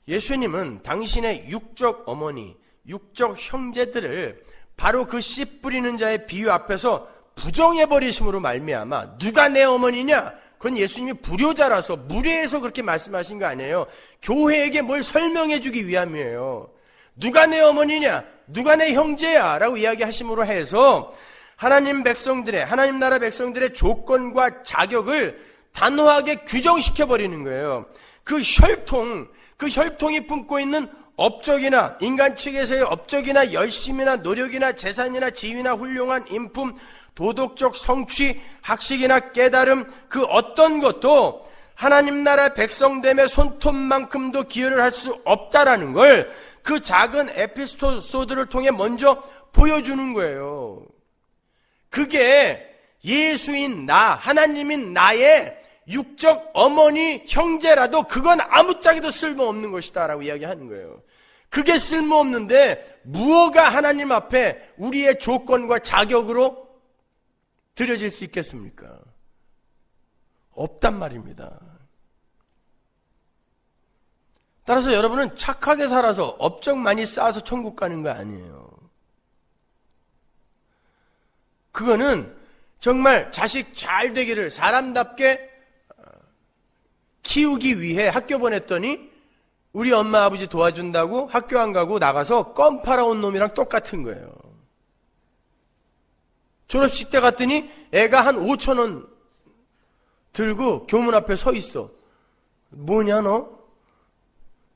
예수님은 당신의 육적 어머니, 육적 형제들을 바로 그 씨 뿌리는 자의 비유 앞에서 부정해버리심으로 말미암아, 누가 내 어머니냐? 그건 예수님이 불효자라서 무례해서 그렇게 말씀하신 거 아니에요. 교회에게 뭘 설명해주기 위함이에요. 누가 내 어머니냐? 누가 내 형제야? 라고 이야기하심으로 해서 하나님 백성들의, 하나님 나라 백성들의 조건과 자격을 단호하게 규정시켜버리는 거예요. 그 혈통이 품고 있는 업적이나, 인간 측에서의 업적이나 열심이나 노력이나 재산이나 지위나 훌륭한 인품, 도덕적 성취, 학식이나 깨달음, 그 어떤 것도 하나님 나라 백성됨의 손톱만큼도 기여를 할 수 없다라는 걸 그 작은 에피소드를 통해 먼저 보여주는 거예요. 그게 예수인 나, 하나님인 나의 육적 어머니 형제라도 그건 아무짝에도 쓸모없는 것이다 라고 이야기하는 거예요. 그게 쓸모없는데 무엇가 하나님 앞에 우리의 조건과 자격으로 드려질 수 있겠습니까? 없단 말입니다. 따라서 여러분은 착하게 살아서 업적 많이 쌓아서 천국 가는 거 아니에요. 그거는 정말 자식 잘 되기를 사람답게 키우기 위해 학교 보냈더니 우리 엄마 아버지 도와준다고 학교 안 가고 나가서 껌 팔아온 놈이랑 똑같은 거예요. 졸업식 때 갔더니 애가 한 5,000원 들고 교문 앞에 서 있어. 뭐냐 너?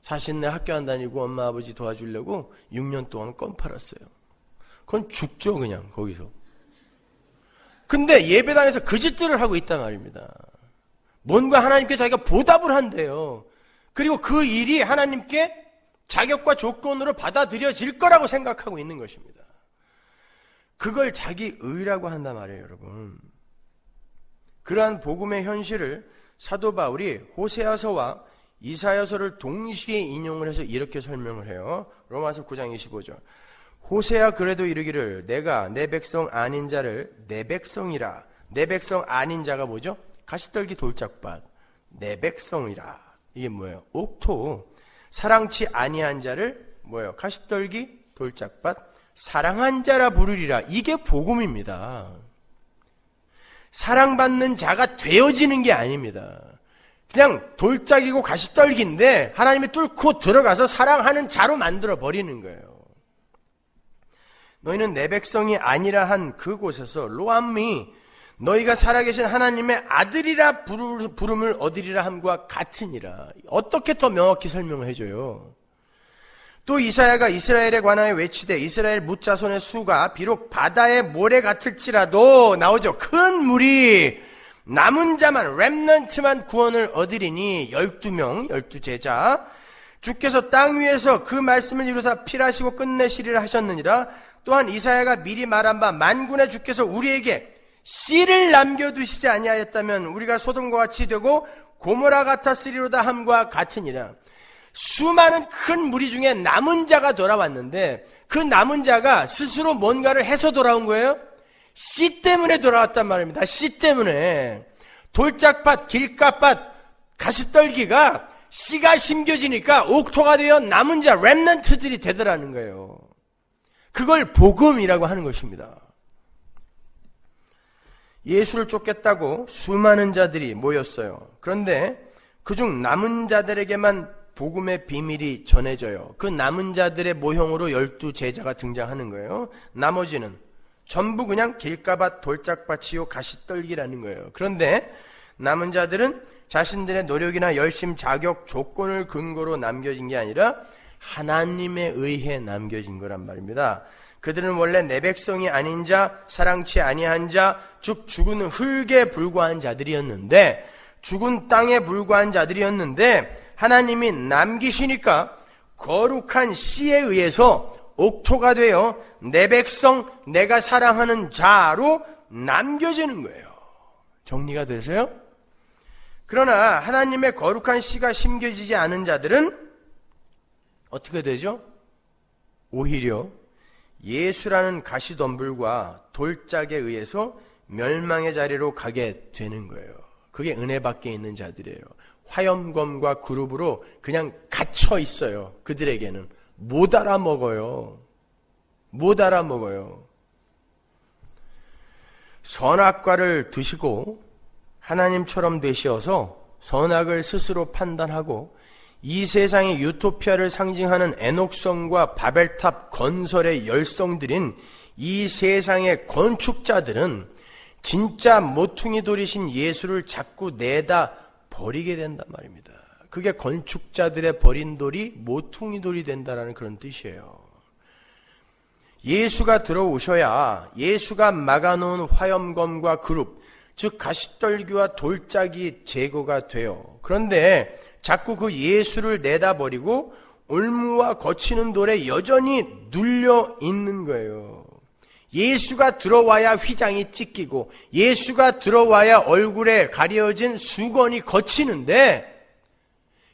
자신네 학교 안 다니고 엄마 아버지 도와주려고 6년 동안 껌 팔았어요. 그건 죽죠, 그냥 거기서. 근데 예배당에서 그 짓들을 하고 있단 말입니다. 뭔가 하나님께 자기가 보답을 한대요. 그리고 그 일이 하나님께 자격과 조건으로 받아들여질 거라고 생각하고 있는 것입니다. 그걸 자기 의라고 한단 말이에요, 여러분. 그러한 복음의 현실을 사도 바울이 호세아서와 이사야서를 동시에 인용을 해서 이렇게 설명을 해요. 로마서 9장 25절. 호세아 그래도 이르기를 내가 내 백성 아닌 자를 내 백성이라. 내 백성 아닌 자가 뭐죠? 가시떨기 돌짝밭. 내 백성이라. 이게 뭐예요? 옥토. 사랑치 아니한 자를 뭐예요? 가시떨기 돌짝밭. 사랑한 자라 부르리라. 이게 복음입니다. 사랑받는 자가 되어지는 게 아닙니다. 그냥 돌짝이고 가시떨기인데 하나님이 뚫고 들어가서 사랑하는 자로 만들어 버리는 거예요. 너희는 내 백성이 아니라 한 그곳에서 로암미 너희가 살아계신 하나님의 아들이라 부름을 얻으리라 함과 같으니라. 어떻게 더 명확히 설명을 해줘요. 또 이사야가 이스라엘에 관하여 외치되 이스라엘 뭇자손의 수가 비록 바다의 모래 같을지라도 나오죠. 큰 물이 남은 자만 렘넌트만 구원을 얻으리니 12명 12제자 주께서 땅 위에서 그 말씀을 이루사 필하시고 끝내시리라 하셨느니라. 또한 이사야가 미리 말한 바 만군의 주께서 우리에게 씨를 남겨두시지 아니하였다면 우리가 소돔과 같이 되고 고모라 같았으리로다 함과 같으니라. 수많은 큰 무리 중에 남은 자가 돌아왔는데 그 남은 자가 스스로 뭔가를 해서 돌아온 거예요? 씨 때문에 돌아왔단 말입니다. 씨 때문에. 돌짝밭, 길가밭, 가시떨기가 씨가 심겨지니까 옥토가 되어 남은 자, 렘넌트들이 되더라는 거예요. 그걸 복음이라고 하는 것입니다. 예수를 쫓겠다고 수많은 자들이 모였어요. 그런데 그중 남은 자들에게만 복음의 비밀이 전해져요. 그 남은 자들의 모형으로 12제자가 등장하는 거예요. 나머지는 전부 그냥 길가밭, 돌짝밭이요 가시떨기라는 거예요. 그런데 남은 자들은 자신들의 노력이나 열심, 자격, 조건을 근거로 남겨진 게 아니라 하나님에 의해 남겨진 거란 말입니다. 그들은 원래 내 백성이 아닌 자, 사랑치 아니한 자, 즉 죽은 흙에 불과한 자들이었는데, 죽은 땅에 불과한 자들이었는데 하나님이 남기시니까 거룩한 씨에 의해서 옥토가 되어 내 백성, 내가 사랑하는 자로 남겨지는 거예요. 정리가 되세요? 그러나 하나님의 거룩한 씨가 심겨지지 않은 자들은 어떻게 되죠? 오히려 예수라는 가시덤불과 돌짝에 의해서 멸망의 자리로 가게 되는 거예요. 그게 은혜 밖에 있는 자들이에요. 화염검과 그룹으로 그냥 갇혀 있어요. 그들에게는 못 알아먹어요. 못 알아먹어요. 선악과를 드시고 하나님처럼 되시어서 선악을 스스로 판단하고 이 세상의 유토피아를 상징하는 에녹성과 바벨탑 건설의 열성들인 이 세상의 건축자들은 진짜 모퉁이 돌이신 예수를 자꾸 내다 버리게 된단 말입니다. 그게 건축자들의 버린 돌이 모퉁이 돌이 된다는 그런 뜻이에요. 예수가 들어오셔야 예수가 막아놓은 화염검과 그룹, 즉 가시떨기와 돌짝이 제거가 돼요. 그런데 자꾸 그 예수를 내다버리고 올무와 거치는 돌에 여전히 눌려 있는 거예요. 예수가 들어와야 휘장이 찢기고 예수가 들어와야 얼굴에 가려진 수건이 거치는데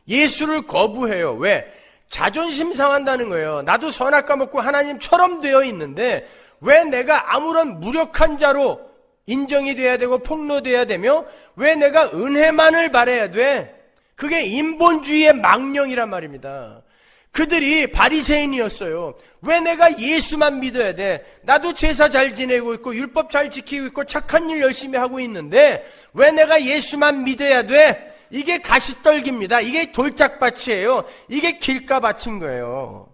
예수를 거부해요. 왜? 자존심 상한다는 거예요. 나도 선악과 먹고 하나님처럼 되어 있는데 왜 내가 아무런 무력한 자로 인정이 돼야 되고 폭로돼야 되며 왜 내가 은혜만을 바라야 돼? 그게 인본주의의 망령이란 말입니다. 그들이 바리새인이었어요. 왜 내가 예수만 믿어야 돼? 나도 제사 잘 지내고 있고 율법 잘 지키고 있고 착한 일 열심히 하고 있는데 왜 내가 예수만 믿어야 돼? 이게 가시떨기입니다. 이게 돌짝밭이에요. 이게 길가밭인 거예요.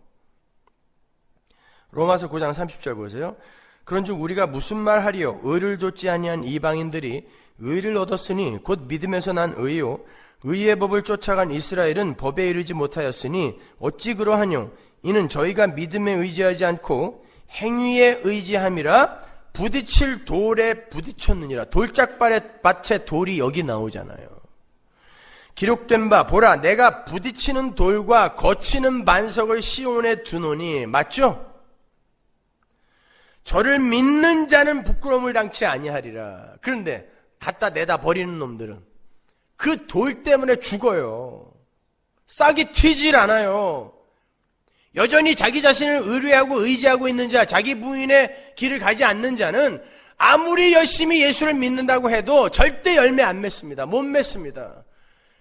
로마서 9장 30절 보세요. 그런즉 우리가 무슨 말하리요? 의를 좇지 아니한 이방인들이 의를 얻었으니 곧 믿음에서 난 의요. 의의 법을 쫓아간 이스라엘은 법에 이르지 못하였으니 어찌 그러하뇨? 이는 저희가 믿음에 의지하지 않고 행위에 의지함이라 부딪힐 돌에 부딪혔느니라. 돌짝밭에 돌이 여기 나오잖아요. 기록된 바 보라 내가 부딪히는 돌과 거치는 반석을 시온에 두노니, 맞죠? 저를 믿는 자는 부끄러움을 당치 아니하리라. 그런데 갖다 내다 버리는 놈들은 그 돌 때문에 죽어요. 싹이 튀질 않아요. 여전히 자기 자신을 의뢰하고 의지하고 있는 자, 자기 부인의 길을 가지 않는 자는 아무리 열심히 예수를 믿는다고 해도 절대 열매 안 맺습니다. 못 맺습니다.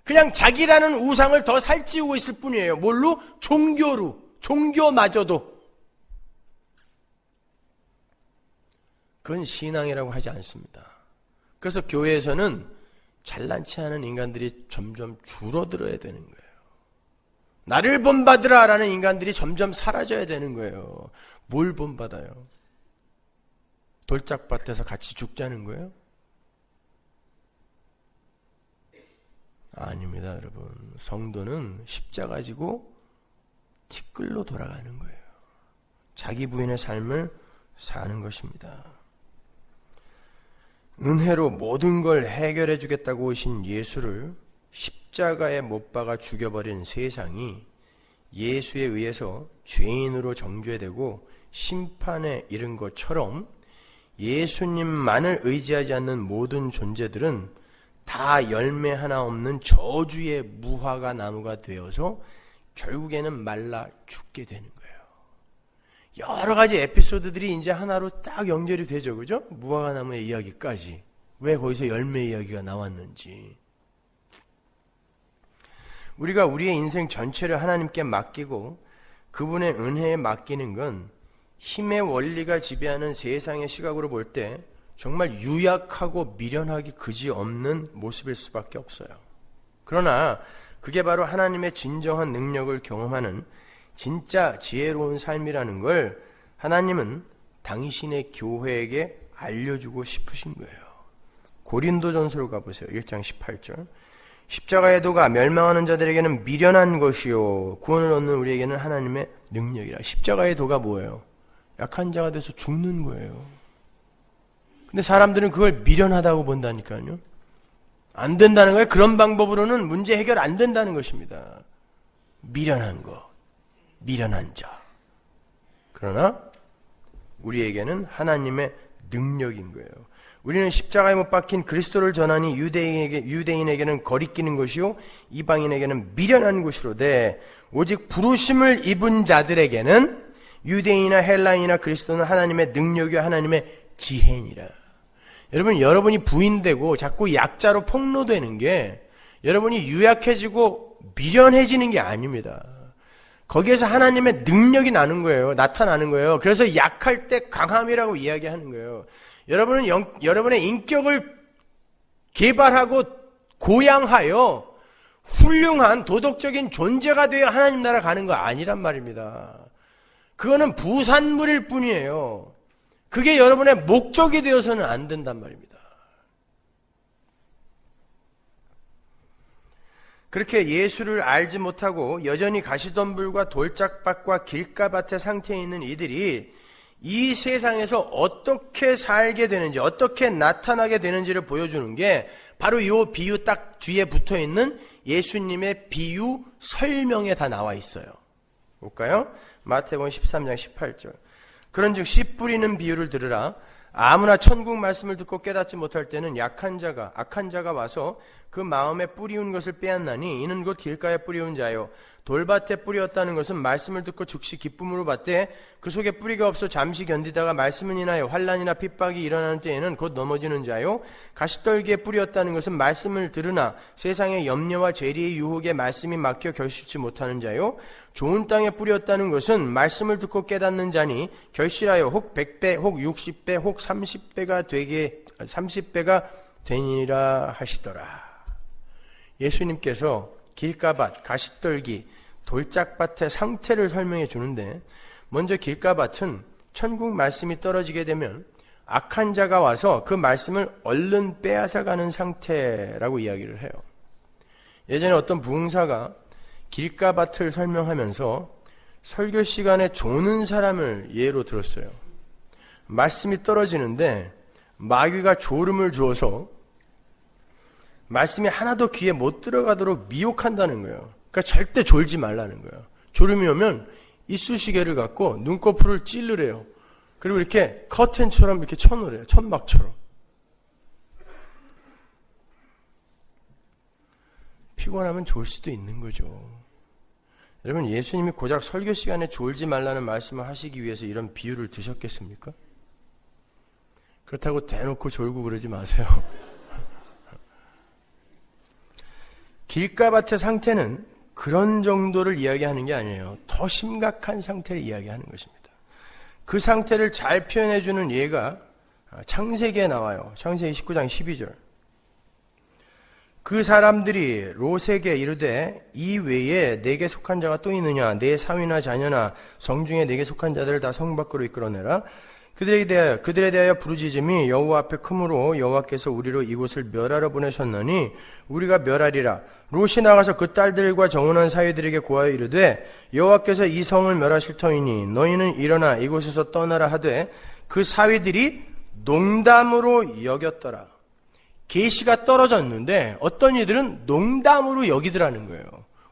그냥 자기라는 우상을 더 살찌우고 있을 뿐이에요. 뭘로? 종교로. 종교마저도. 그건 신앙이라고 하지 않습니다. 그래서 교회에서는 잘난치 않은 인간들이 점점 줄어들어야 되는 거예요. 나를 본받으라 라는 인간들이 점점 사라져야 되는 거예요. 뭘 본받아요? 돌짝밭에서 같이 죽자는 거예요? 아닙니다, 여러분. 성도는 십자가 지고 티끌로 돌아가는 거예요. 자기 부인의 삶을 사는 것입니다. 은혜로 모든 걸 해결해 주겠다고 오신 예수를 십자가에 못 박아 죽여버린 세상이 예수에 의해서 죄인으로 정죄되고 심판에 이른 것처럼 예수님만을 의지하지 않는 모든 존재들은 다 열매 하나 없는 저주의 무화과 나무가 되어서 결국에는 말라 죽게 되는 거예요. 여러 가지 에피소드들이 이제 하나로 딱 연결이 되죠. 그죠? 무화과 나무의 이야기까지. 왜 거기서 열매 이야기가 나왔는지. 우리가 우리의 인생 전체를 하나님께 맡기고 그분의 은혜에 맡기는 건 힘의 원리가 지배하는 세상의 시각으로 볼 때 정말 유약하고 미련하기 그지없는 모습일 수밖에 없어요. 그러나 그게 바로 하나님의 진정한 능력을 경험하는 진짜 지혜로운 삶이라는 걸 하나님은 당신의 교회에게 알려주고 싶으신 거예요. 고린도전서로 가보세요. 1장 18절. 십자가의 도가 멸망하는 자들에게는 미련한 것이요 구원을 얻는 우리에게는 하나님의 능력이라. 십자가의 도가 뭐예요? 약한 자가 돼서 죽는 거예요. 근데 사람들은 그걸 미련하다고 본다니까요. 안 된다는 거예요. 그런 방법으로는 문제 해결 안 된다는 것입니다. 미련한 것, 미련한 자. 그러나 우리에게는 하나님의 능력인 거예요. 우리는 십자가에 못 박힌 그리스도를 전하니 유대인에게는 거리끼는 것이요 이방인에게는 미련한 것이로되 오직 부르심을 입은 자들에게는 유대인이나 헬라인이나 그리스도는 하나님의 능력이요 하나님의 지혜니라. 여러분, 여러분이 부인되고 자꾸 약자로 폭로되는 게 여러분이 유약해지고 미련해지는 게 아닙니다. 거기에서 하나님의 능력이 나타나는 거예요. 그래서 약할 때 강함이라고 이야기하는 거예요. 여러분은 여러분의 인격을 개발하고 고양하여 훌륭한 도덕적인 존재가 되어 하나님 나라 가는 거 아니란 말입니다. 그거는 부산물일 뿐이에요. 그게 여러분의 목적이 되어서는 안 된단 말입니다. 그렇게 예수를 알지 못하고 여전히 가시덤불과 돌짝밭과 길가밭의 상태에 있는 이들이 이 세상에서 어떻게 살게 되는지, 어떻게 나타나게 되는지를 보여주는 게 바로 이 비유 딱 뒤에 붙어있는 예수님의 비유 설명에 다 나와 있어요. 볼까요? 마태복음 13장 18절. 그런즉 씨 뿌리는 비유를 들으라. 아무나 천국 말씀을 듣고 깨닫지 못할 때는 악한 자가 와서 그 마음에 뿌리운 것을 빼앗나니 이는 곧 길가에 뿌리운 자요 돌밭에 뿌리었다는 것은 말씀을 듣고 즉시 기쁨으로 받되 그 속에 뿌리가 없어 잠시 견디다가 말씀을 인하여 환난이나 핍박이 일어나는 때에는 곧 넘어지는 자요 가시떨기에 뿌리었다는 것은 말씀을 들으나 세상의 염려와 죄리의 유혹에 말씀이 막혀 결실치 못하는 자요 좋은 땅에 뿌리었다는 것은 말씀을 듣고 깨닫는 자니 결실하여 혹 100배 혹 60배 혹 30배가 되니라 하시더라. 예수님께서 길가밭, 가시떨기, 돌짝밭의 상태를 설명해 주는데 먼저 길가밭은 천국 말씀이 떨어지게 되면 악한 자가 와서 그 말씀을 얼른 빼앗아가는 상태라고 이야기를 해요. 예전에 어떤 부흥사가 길가밭을 설명하면서 설교 시간에 조는 사람을 예로 들었어요. 말씀이 떨어지는데 마귀가 졸음을 주어서 말씀이 하나도 귀에 못 들어가도록 미혹한다는 거예요. 그러니까 절대 졸지 말라는 거예요. 졸음이 오면 이쑤시개를 갖고 눈꺼풀을 찔르래요. 그리고 이렇게 커튼처럼 이렇게 쳐놓으래요. 천막처럼. 피곤하면 졸 수도 있는 거죠. 여러분, 예수님이 고작 설교 시간에 졸지 말라는 말씀을 하시기 위해서 이런 비유를 드셨겠습니까? 그렇다고 대놓고 졸고 그러지 마세요. 길가밭의 상태는 그런 정도를 이야기하는 게 아니에요. 더 심각한 상태를 이야기하는 것입니다. 그 상태를 잘 표현해주는 예가 창세기에 나와요. 창세기 19장 12절. 그 사람들이 롯에게 이르되 이 외에 내게 속한 자가 또 있느냐? 내 사위나 자녀나 성중에 내게 속한 자들을 다 성 밖으로 이끌어내라. 그들에 대하여 부르짖음이 여호와 앞에 크므로 여호와께서 우리로 이곳을 멸하러 보내셨나니 우리가 멸하리라. 롯이 나가서 그 딸들과 정혼한 사위들에게 고하여 이르되 여호와께서 이 성을 멸하실 터이니 너희는 일어나 이곳에서 떠나라 하되 그 사위들이 농담으로 여겼더라. 계시가 떨어졌는데 어떤 이들은 농담으로 여기더라는 거예요.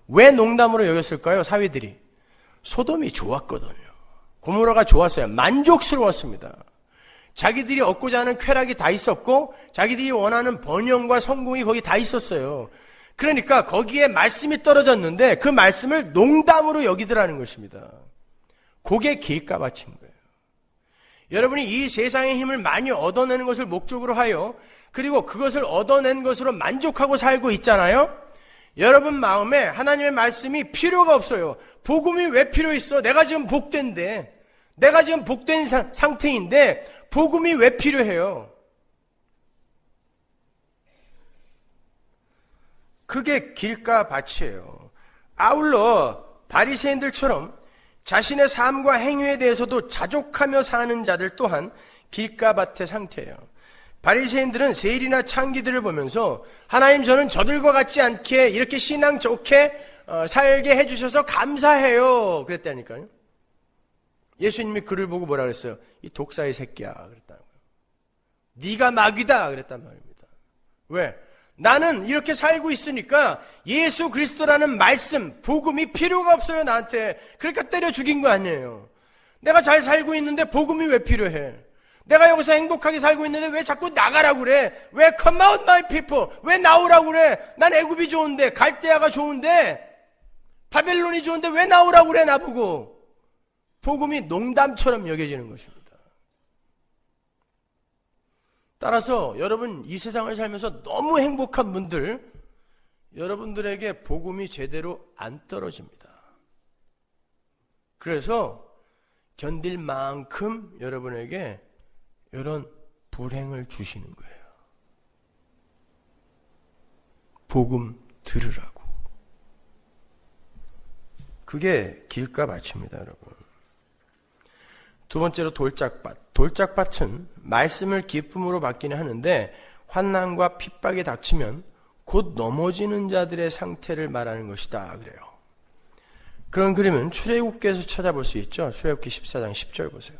왜 농담으로 여겼을까요? 사위들이 소돔이 좋았거든요. 고모라가 좋았어요. 만족스러웠습니다. 자기들이 얻고자 하는 쾌락이 다 있었고 자기들이 원하는 번영과 성공이 거기 다 있었어요. 그러니까 거기에 말씀이 떨어졌는데 그 말씀을 농담으로 여기더라는 것입니다. 그게 길가밭인 거예요. 여러분이 이 세상의 힘을 많이 얻어내는 것을 목적으로 하여 그리고 그것을 얻어낸 것으로 만족하고 살고 있잖아요. 여러분 마음에 하나님의 말씀이 필요가 없어요. 복음이 왜 필요 있어? 내가 지금 복된데, 내가 지금 복된 상태인데 복음이 왜 필요해요? 그게 길가밭이에요. 아울러 바리새인들처럼 자신의 삶과 행위에 대해서도 자족하며 사는 자들 또한 길가밭의 상태예요. 바리새인들은 세일이나 창기들을 보면서 하나님 저는 저들과 같지 않게 이렇게 신앙 좋게 살게 해주셔서 감사해요 그랬다니까요. 예수님이 그를 보고 뭐라 그랬어요? 이 독사의 새끼야 그랬다는 거예요. 네가 마귀다 그랬단 말입니다. 왜? 나는 이렇게 살고 있으니까 예수 그리스도라는 말씀, 복음이 필요가 없어요 나한테. 그러니까 때려 죽인 거 아니에요. 내가 잘 살고 있는데 복음이 왜 필요해? 내가 여기서 행복하게 살고 있는데 왜 자꾸 나가라고 그래? 왜 come out my people? 왜 나오라고 그래? 난 애굽이 좋은데, 갈대아가 좋은데, 바벨론이 좋은데 왜 나오라고 그래 나보고? 복음이 농담처럼 여겨지는 것입니다. 따라서 여러분 이 세상을 살면서 너무 행복한 분들, 여러분들에게 복음이 제대로 안 떨어집니다. 그래서 견딜 만큼 여러분에게 이런 불행을 주시는 거예요. 복음 들으라고. 그게 길가밭입니다, 여러분. 두 번째로 돌짝밭. 돌짝밭은 말씀을 기쁨으로 받기는 하는데 환난과 핍박이 닥치면 곧 넘어지는 자들의 상태를 말하는 것이다 그래요. 그런 그림은 출애굽기에서 찾아볼 수 있죠. 출애굽기 14장 10절 보세요.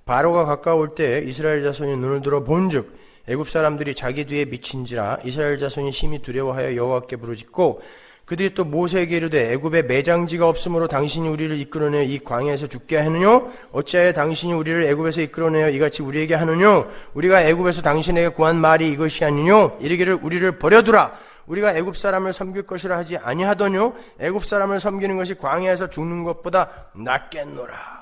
바로가 가까울 때 이스라엘 자손이 눈을 들어 본즉 애굽 사람들이 자기 뒤에 미친지라 이스라엘 자손이 심히 두려워하여 여호와께 부르짖고 그들이 또 모세에게 이르되 애굽에 매장지가 없으므로 당신이 우리를 이끌어내어 이 광야에서 죽게 하느뇨? 어찌하여 당신이 우리를 애굽에서 이끌어내어 이같이 우리에게 하느뇨? 우리가 애굽에서 당신에게 구한 말이 이것이 아니뇨? 이르기를 우리를 버려두라. 우리가 애굽 사람을 섬길 것이라 하지 아니하더뇨? 애굽 사람을 섬기는 것이 광야에서 죽는 것보다 낫겠노라.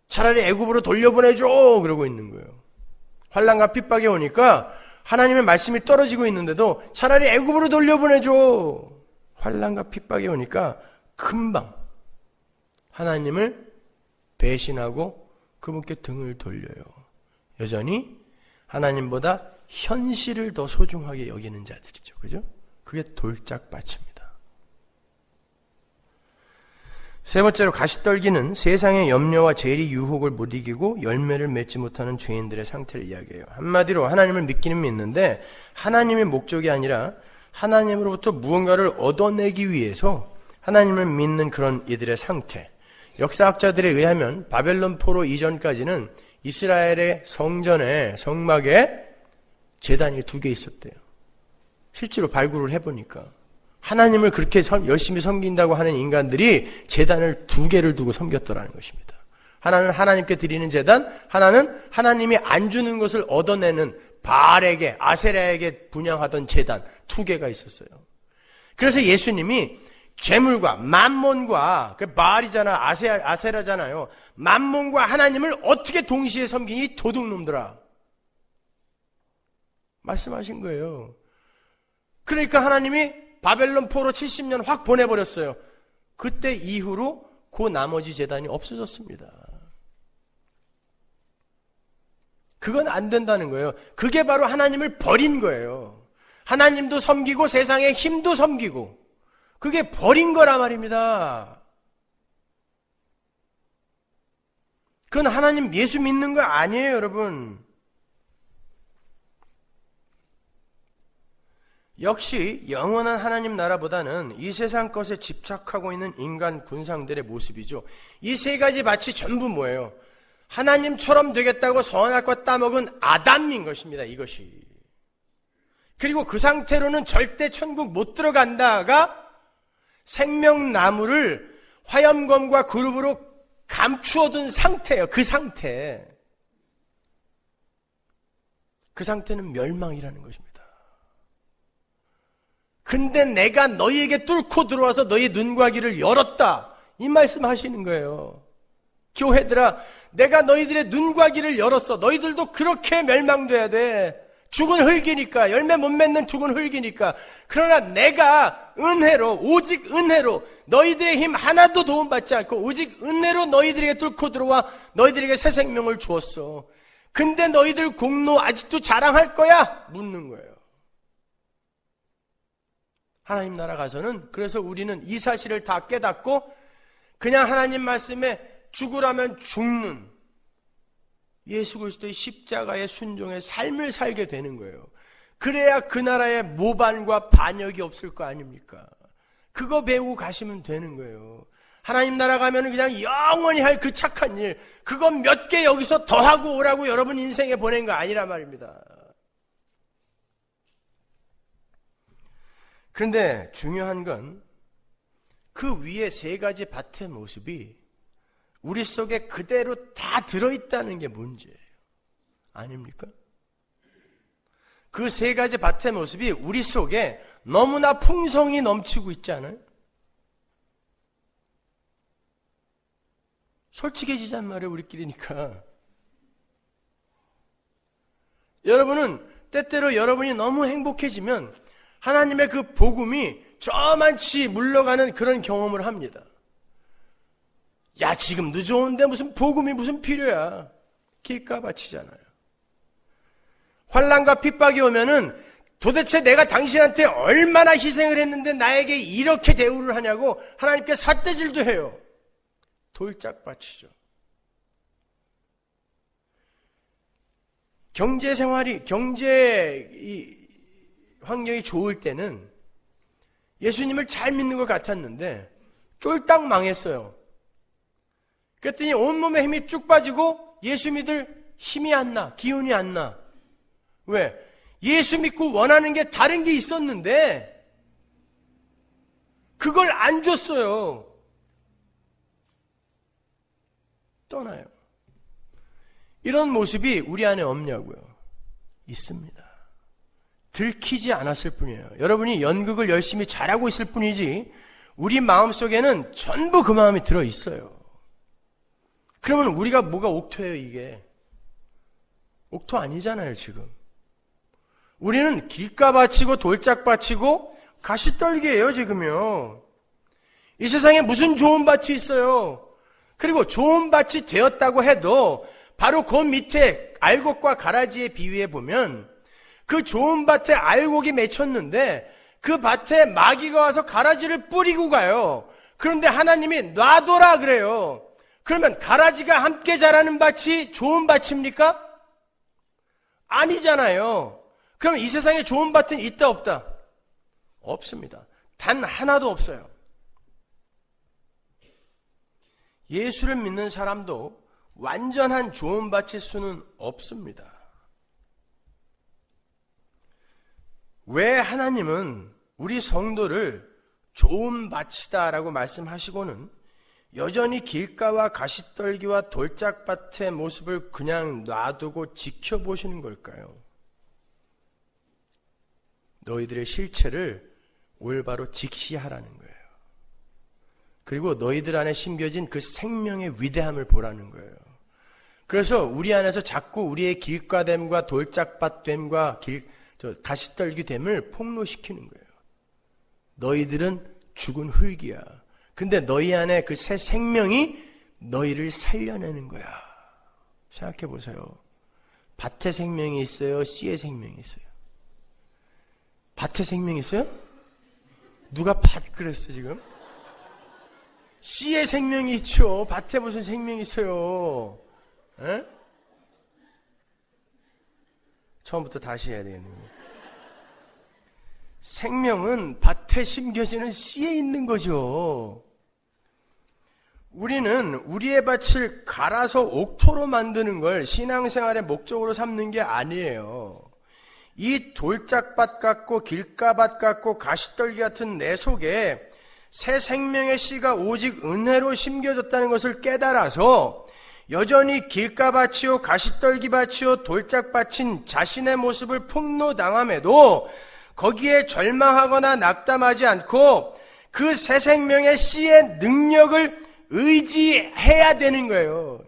차라리 애굽으로 돌려보내줘 그러고 있는 거예요. 환난과 핍박이 오니까 하나님의 말씀이 떨어지고 있는데도 차라리 애굽으로 돌려보내줘. 환난과 핍박이 오니까 금방 하나님을 배신하고 그분께 등을 돌려요. 여전히 하나님보다 현실을 더 소중하게 여기는 자들이죠. 그죠? 그게 돌짝밭입니다. 세 번째로 가시떨기는 세상의 염려와 재리 유혹을 못 이기고 열매를 맺지 못하는 죄인들의 상태를 이야기해요. 한마디로 하나님을 믿기는 믿는데 하나님의 목적이 아니라 하나님으로부터 무언가를 얻어내기 위해서 하나님을 믿는 그런 이들의 상태. 역사학자들에 의하면 바벨론 포로 이전까지는 이스라엘의 성전에 성막에 제단이 2개 있었대요. 실제로 발굴을 해보니까 하나님을 그렇게 열심히 섬긴다고 하는 인간들이 제단을 2개를 두고 섬겼더라는 것입니다. 하나는 하나님께 드리는 제단, 하나는 하나님이 안 주는 것을 얻어내는 바알에게, 아세라에게 분양하던 제단 2개가 있었어요. 그래서 예수님이 재물과 만몬과, 그 바알이잖아, 아세라잖아요. 만몬과 하나님을 어떻게 동시에 섬기니 도둑놈들아 말씀하신 거예요. 그러니까 하나님이 바벨론 포로 70년 확 보내버렸어요. 그때 이후로 그 나머지 제단이 없어졌습니다. 그건 안 된다는 거예요. 그게 바로 하나님을 버린 거예요. 하나님도 섬기고 세상의 힘도 섬기고 그게 버린 거란 말입니다. 그건 하나님 예수 믿는 거 아니에요, 여러분. 역시 영원한 하나님 나라보다는 이 세상 것에 집착하고 있는 인간 군상들의 모습이죠. 이 세 가지 밭이 전부 뭐예요? 하나님처럼 되겠다고 선악과 따먹은 아담인 것입니다. 이것이. 그리고 그 상태로는 절대 천국 못 들어간다가 생명나무를 화염검과 그룹으로 감추어둔 상태예요. 그 상태. 그 상태는 멸망이라는 것입니다. 근데 내가 너희에게 뚫고 들어와서 너희 눈과 귀를 열었다. 이 말씀 하시는 거예요. 교회들아, 내가 너희들의 눈과 귀를 열었어. 너희들도 그렇게 멸망돼야 돼. 죽은 흙이니까, 열매 못 맺는 죽은 흙이니까. 그러나 내가 은혜로, 오직 은혜로 너희들의 힘 하나도 도움받지 않고 오직 은혜로 너희들에게 뚫고 들어와 너희들에게 새 생명을 주었어. 근데 너희들 공로 아직도 자랑할 거야? 묻는 거예요. 하나님 나라 가서는 그래서 우리는 이 사실을 다 깨닫고 그냥 하나님 말씀에 죽으라면 죽는 예수 그리스도의 십자가의 순종의 삶을 살게 되는 거예요. 그래야 그 나라에 모반과 반역이 없을 거 아닙니까? 그거 배우고 가시면 되는 거예요. 하나님 나라 가면 그냥 영원히 할 그 착한 일, 그거 몇 개 여기서 더하고 오라고 여러분 인생에 보낸 거 아니란 말입니다. 그런데 중요한 건 그 위에 세 가지 밭의 모습이 우리 속에 그대로 다 들어있다는 게 문제예요. 아닙니까? 그 세 가지 밭의 모습이 우리 속에 너무나 풍성이 넘치고 있지 않아요? 솔직해지잔 말이에요, 우리끼리니까. 여러분은 때때로 여러분이 너무 행복해지면 하나님의 그 복음이 저만치 물러가는 그런 경험을 합니다. 야, 지금도 좋은데 무슨 복음이 무슨 필요야. 길가밭이잖아요. 환난과 핍박이 오면은 도대체 내가 당신한테 얼마나 희생을 했는데 나에게 이렇게 대우를 하냐고 하나님께 삿대질도 해요. 돌짝밭이죠. 경제 환경이 좋을 때는 예수님을 잘 믿는 것 같았는데 쫄딱 망했어요. 그랬더니 온몸에 힘이 쭉 빠지고 예수 믿을 힘이 안 나, 기운이 안 나. 왜? 예수 믿고 원하는 게 다른 게 있었는데 그걸 안 줬어요. 떠나요. 이런 모습이 우리 안에 없냐고요? 있습니다. 들키지 않았을 뿐이에요. 여러분이 연극을 열심히 잘하고 있을 뿐이지 우리 마음속에는 전부 그 마음이 들어있어요. 그러면 우리가 뭐가 옥토예요, 이게? 옥토 아니잖아요, 지금. 우리는 길가밭이고 돌짝밭이고 가시떨기예요, 지금요. 이 세상에 무슨 좋은 밭이 있어요. 그리고 좋은 밭이 되었다고 해도 바로 그 밑에 알곡과 가라지에 비유해 보면 그 좋은 밭에 알곡이 맺혔는데 그 밭에 마귀가 와서 가라지를 뿌리고 가요. 그런데 하나님이 놔둬라 그래요. 그러면 가라지가 함께 자라는 밭이 좋은 밭입니까? 아니잖아요. 그럼 이 세상에 좋은 밭은 있다 없다? 없습니다. 단 하나도 없어요. 예수를 믿는 사람도 완전한 좋은 밭일 수는 없습니다. 왜 하나님은 우리 성도를 좋은 밭이다라고 말씀하시고는 여전히 길가와 가시떨기와 돌짝밭의 모습을 그냥 놔두고 지켜보시는 걸까요? 너희들의 실체를 올바로 직시하라는 거예요. 그리고 너희들 안에 심겨진 그 생명의 위대함을 보라는 거예요. 그래서 우리 안에서 자꾸 우리의 길가됨과 돌짝밭됨과 가시떨기됨을 폭로시키는 거예요. 너희들은 죽은 흙이야. 근데 너희 안에 그 새 생명이 너희를 살려내는 거야. 생각해 보세요. 밭에 생명이 있어요? 씨의 생명이 있어요? 밭에 생명이 있어요? 누가 밭 그랬어 지금? 씨의 생명이 있죠. 밭에 무슨 생명이 있어요? 에? 처음부터 다시 해야 되겠네요. 생명은 밭에 심겨지는 씨에 있는 거죠. 우리는 우리의 밭을 갈아서 옥토로 만드는 걸 신앙생활의 목적으로 삼는 게 아니에요. 이 돌짝밭 같고 길가밭 같고 가시떨기 같은 내 속에 새 생명의 씨가 오직 은혜로 심겨졌다는 것을 깨달아서 여전히 길가밭이요 가시떨기밭이요 돌짝밭인 자신의 모습을 폭로당함에도 거기에 절망하거나 낙담하지 않고 그 새 생명의 씨의 능력을 의지해야 되는 거예요.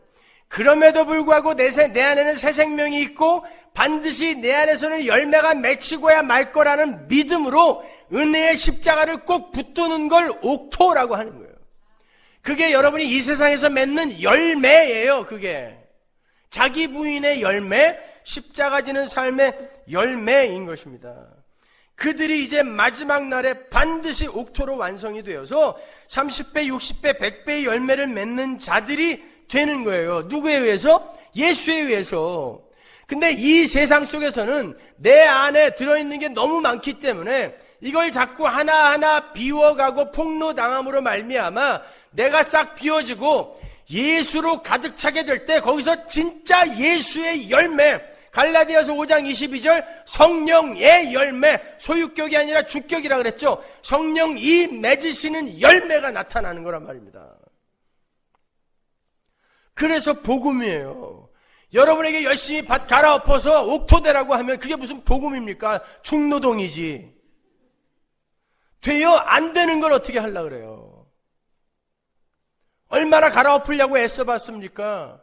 그럼에도 불구하고 내 안에는 새 생명이 있고 반드시 내 안에서는 열매가 맺히고야 말 거라는 믿음으로 은혜의 십자가를 꼭 붙드는 걸 옥토라고 하는 거예요. 그게 여러분이 이 세상에서 맺는 열매예요. 그게 자기 부인의 열매, 십자가 지는 삶의 열매인 것입니다. 그들이 이제 마지막 날에 반드시 옥토로 완성이 되어서 30배, 60배, 100배의 열매를 맺는 자들이 되는 거예요. 누구에 의해서? 예수에 의해서. 근데 이 세상 속에서는 내 안에 들어있는 게 너무 많기 때문에 이걸 자꾸 하나하나 비워가고 폭로당함으로 말미암아 내가 싹 비워지고 예수로 가득 차게 될 때 거기서 진짜 예수의 열매, 갈라디아서 5장 22절 성령의 열매, 소유격이 아니라 주격이라 그랬죠. 성령이 맺으시는 열매가 나타나는 거란 말입니다. 그래서 복음이에요. 여러분에게 열심히 밭 갈아엎어서 옥토대라고 하면 그게 무슨 복음입니까? 충노동이지. 돼요? 안 되는 걸 어떻게 하려고 그래요? 얼마나 갈아엎으려고 애써봤습니까?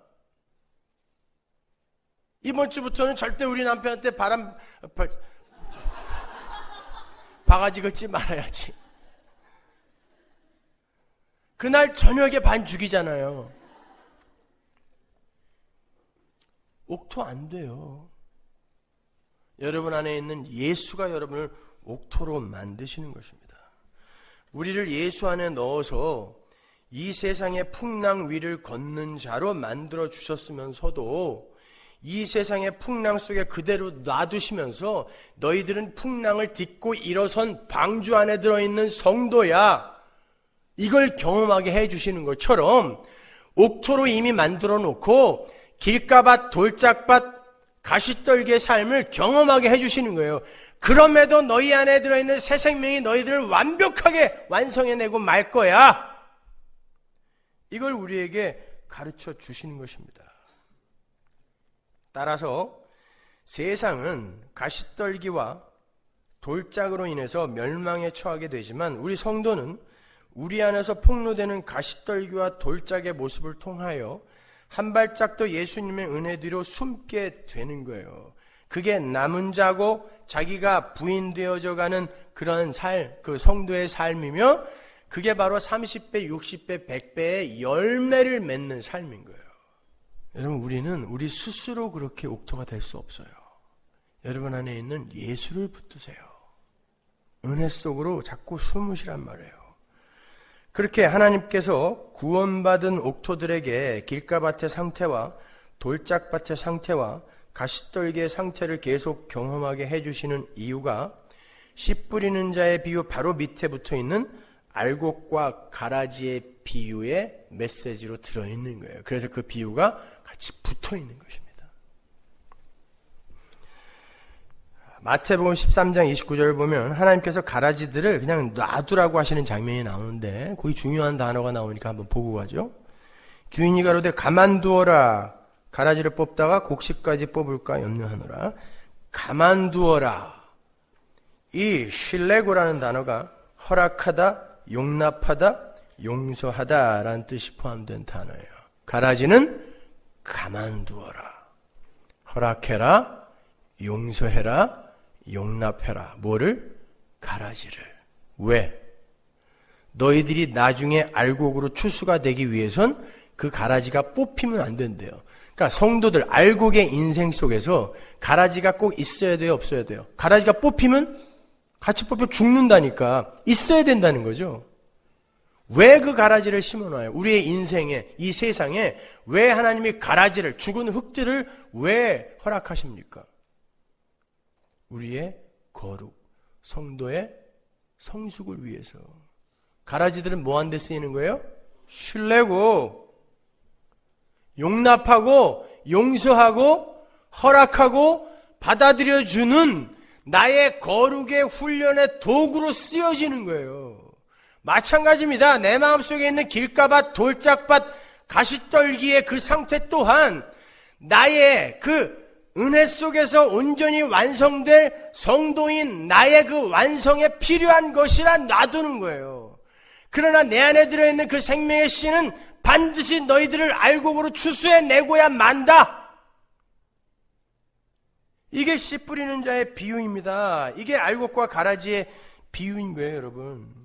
이번 주부터는 절대 우리 남편한테 바가지 긁지 말아야지. 그날 저녁에 반죽이잖아요. 옥토 안 돼요. 여러분 안에 있는 예수가 여러분을 옥토로 만드시는 것입니다. 우리를 예수 안에 넣어서 이 세상의 풍랑 위를 걷는 자로 만들어 주셨으면서도 이 세상의 풍랑 속에 그대로 놔두시면서 너희들은 풍랑을 딛고 일어선 방주 안에 들어있는 성도야, 이걸 경험하게 해주시는 것처럼 옥토로 이미 만들어 놓고 길가밭, 돌짝밭, 가시떨기의 삶을 경험하게 해주시는 거예요. 그럼에도 너희 안에 들어있는 새 생명이 너희들을 완벽하게 완성해내고 말 거야. 이걸 우리에게 가르쳐 주시는 것입니다. 따라서 세상은 가시떨기와 돌짝으로 인해서 멸망에 처하게 되지만 우리 성도는 우리 안에서 폭로되는 가시떨기와 돌짝의 모습을 통하여 한 발짝 더 예수님의 은혜 뒤로 숨게 되는 거예요. 그게 남은 자고 자기가 부인되어져 가는 그런 그 성도의 삶이며 그게 바로 30배, 60배, 100배의 열매를 맺는 삶인 거예요. 여러분, 우리는 우리 스스로 그렇게 옥토가 될 수 없어요. 여러분 안에 있는 예수를 붙드세요. 은혜 속으로 자꾸 숨으시란 말이에요. 그렇게 하나님께서 구원받은 옥토들에게 길가밭의 상태와 돌짝밭의 상태와 가시떨기의 상태를 계속 경험하게 해주시는 이유가 씨 뿌리는 자의 비유 바로 밑에 붙어있는 알곡과 가라지의 비유의 메시지로 들어있는 거예요. 그래서 그 비유가 같이 붙어있는 것입니다. 마태복음 13장 29절을 보면 하나님께서 가라지들을 그냥 놔두라고 하시는 장면이 나오는데 거기 중요한 단어가 나오니까 한번 보고 가죠. 주인이 가로되 가만두어라. 가라지를 뽑다가 곡식까지 뽑을까 염려하노라. 가만두어라. 이 실레고라는 단어가 허락하다, 용납하다, 용서하다 라는 뜻이 포함된 단어예요. 가라지는 가만두어라. 허락해라, 용서해라, 용납해라. 뭐를? 가라지를. 왜? 너희들이 나중에 알곡으로 추수가 되기 위해선 그 가라지가 뽑히면 안 된대요. 그러니까 성도들 알곡의 인생 속에서 가라지가 꼭 있어야 돼요, 없어야 돼요? 가라지가 뽑히면 같이 뽑혀 죽는다니까 있어야 된다는 거죠. 왜 그 가라지를 심어놔요? 우리의 인생에, 이 세상에 왜 하나님이 가라지를, 죽은 흙들을 왜 허락하십니까? 우리의 거룩, 성도의 성숙을 위해서. 가라지들은 뭐 하는 데 쓰이는 거예요? 신뢰고, 용납하고, 용서하고, 허락하고, 받아들여주는 나의 거룩의 훈련의 도구로 쓰여지는 거예요. 마찬가지입니다. 내 마음속에 있는 길가밭, 돌짝밭, 가시떨기의 그 상태 또한 나의 그 은혜 속에서 온전히 완성될 성도인 나의 그 완성에 필요한 것이라 놔두는 거예요. 그러나 내 안에 들어있는 그 생명의 씨는 반드시 너희들을 알곡으로 추수해내고야 만다. 이게 씨 뿌리는 자의 비유입니다. 이게 알곡과 가라지의 비유인 거예요, 여러분.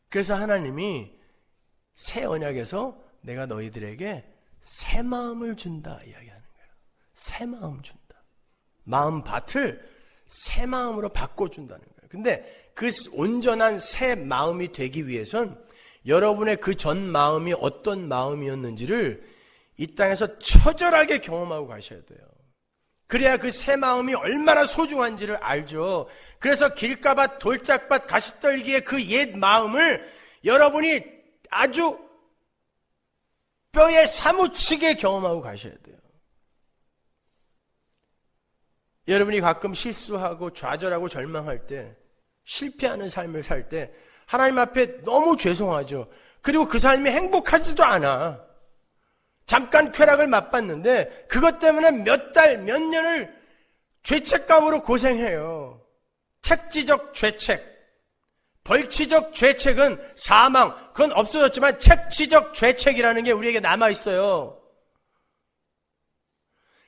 그래서 하나님이 새 언약에서 내가 너희들에게 새 마음을 준다 이야기하는 거예요. 새 마음 준다. 마음 밭을 새 마음으로 바꿔준다는 거예요. 근데 그 온전한 새 마음이 되기 위해선 여러분의 그 전 마음이 어떤 마음이었는지를 이 땅에서 처절하게 경험하고 가셔야 돼요. 그래야 그 새 마음이 얼마나 소중한지를 알죠. 그래서 길가밭, 돌짝밭, 가시떨기의 그 옛 마음을 여러분이 아주 뼈에 사무치게 경험하고 가셔야 돼요. 여러분이 가끔 실수하고 좌절하고 절망할 때, 실패하는 삶을 살 때 하나님 앞에 너무 죄송하죠. 그리고 그 삶이 행복하지도 않아. 잠깐 쾌락을 맛봤는데 그것 때문에 몇 달, 몇 년을 죄책감으로 고생해요. 책지적 죄책, 벌치적 죄책은 사망, 그건 없어졌지만 책지적 죄책이라는 게 우리에게 남아있어요.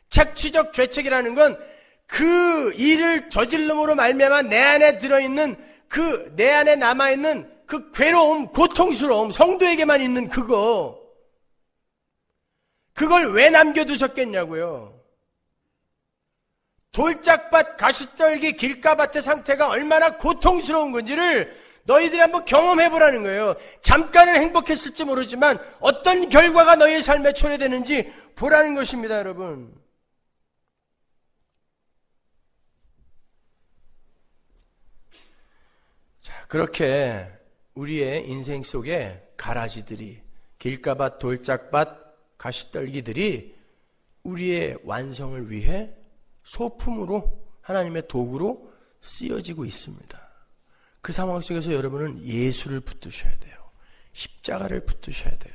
책지적 죄책이라는 건 그 일을 저질름으로 말미암아 내 안에 들어있는 그 내 안에 남아있는 그 괴로움, 고통스러움, 성도에게만 있는 그걸 왜 남겨두셨겠냐고요. 돌짝밭, 가시떨기, 길가밭의 상태가 얼마나 고통스러운 건지를 너희들이 한번 경험해보라는 거예요. 잠깐은 행복했을지 모르지만 어떤 결과가 너희의 삶에 초래되는지 보라는 것입니다, 여러분. 자, 그렇게 우리의 인생 속에 가라지들이, 길가밭, 돌짝밭, 가시떨기들이 우리의 완성을 위해 소품으로, 하나님의 도구로 쓰여지고 있습니다. 그 상황 속에서 여러분은 예수를 붙드셔야 돼요. 십자가를 붙드셔야 돼요.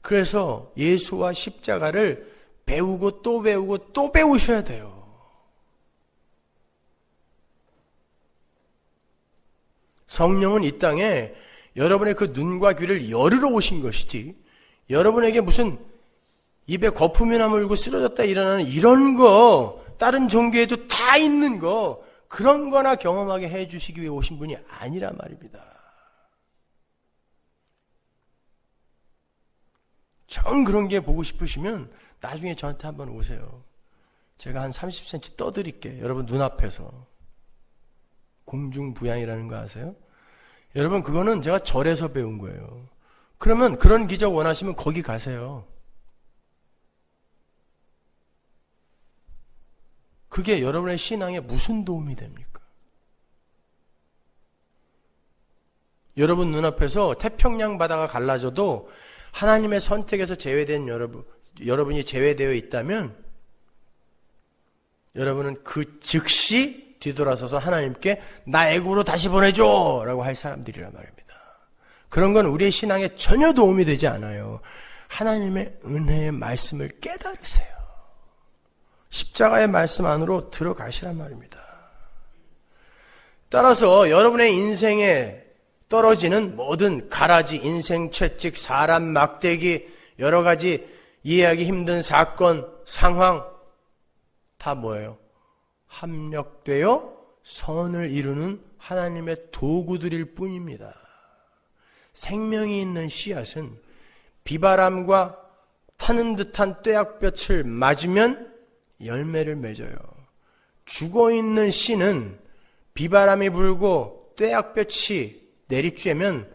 그래서 예수와 십자가를 배우고 또 배우고 또 배우셔야 돼요. 성령은 이 땅에 여러분의 그 눈과 귀를 열으러 오신 것이지, 여러분에게 무슨 입에 거품이나 물고 쓰러졌다 일어나는 이런 거, 다른 종교에도 다 있는 거, 그런 거나 경험하게 해주시기 위해 오신 분이 아니라 말입니다. 정 그런 게 보고 싶으시면 나중에 저한테 한번 오세요. 제가 한 30cm 떠드릴게요. 여러분 눈앞에서. 공중부양이라는 거 아세요? 여러분, 그거는 제가 절에서 배운 거예요. 그러면 그런 기적 원하시면 거기 가세요. 그게 여러분의 신앙에 무슨 도움이 됩니까? 여러분 눈앞에서 태평양 바다가 갈라져도 하나님의 선택에서 제외된 여러분이 제외되어 있다면 여러분은 그 즉시 뒤돌아서서 하나님께 나 애굽으로 다시 보내줘! 라고 할 사람들이란 말입니다. 그런 건 우리의 신앙에 전혀 도움이 되지 않아요. 하나님의 은혜의 말씀을 깨달으세요. 십자가의 말씀 안으로 들어가시란 말입니다. 따라서 여러분의 인생에 떨어지는 모든 가라지, 인생 채찍, 사람 막대기, 여러 가지 이해하기 힘든 사건, 상황 다 뭐예요? 합력되어 선을 이루는 하나님의 도구들일 뿐입니다. 생명이 있는 씨앗은 비바람과 타는 듯한 뙤약볕을 맞으면 열매를 맺어요. 죽어있는 씨는 비바람이 불고 뙤약볕이 내리쬐면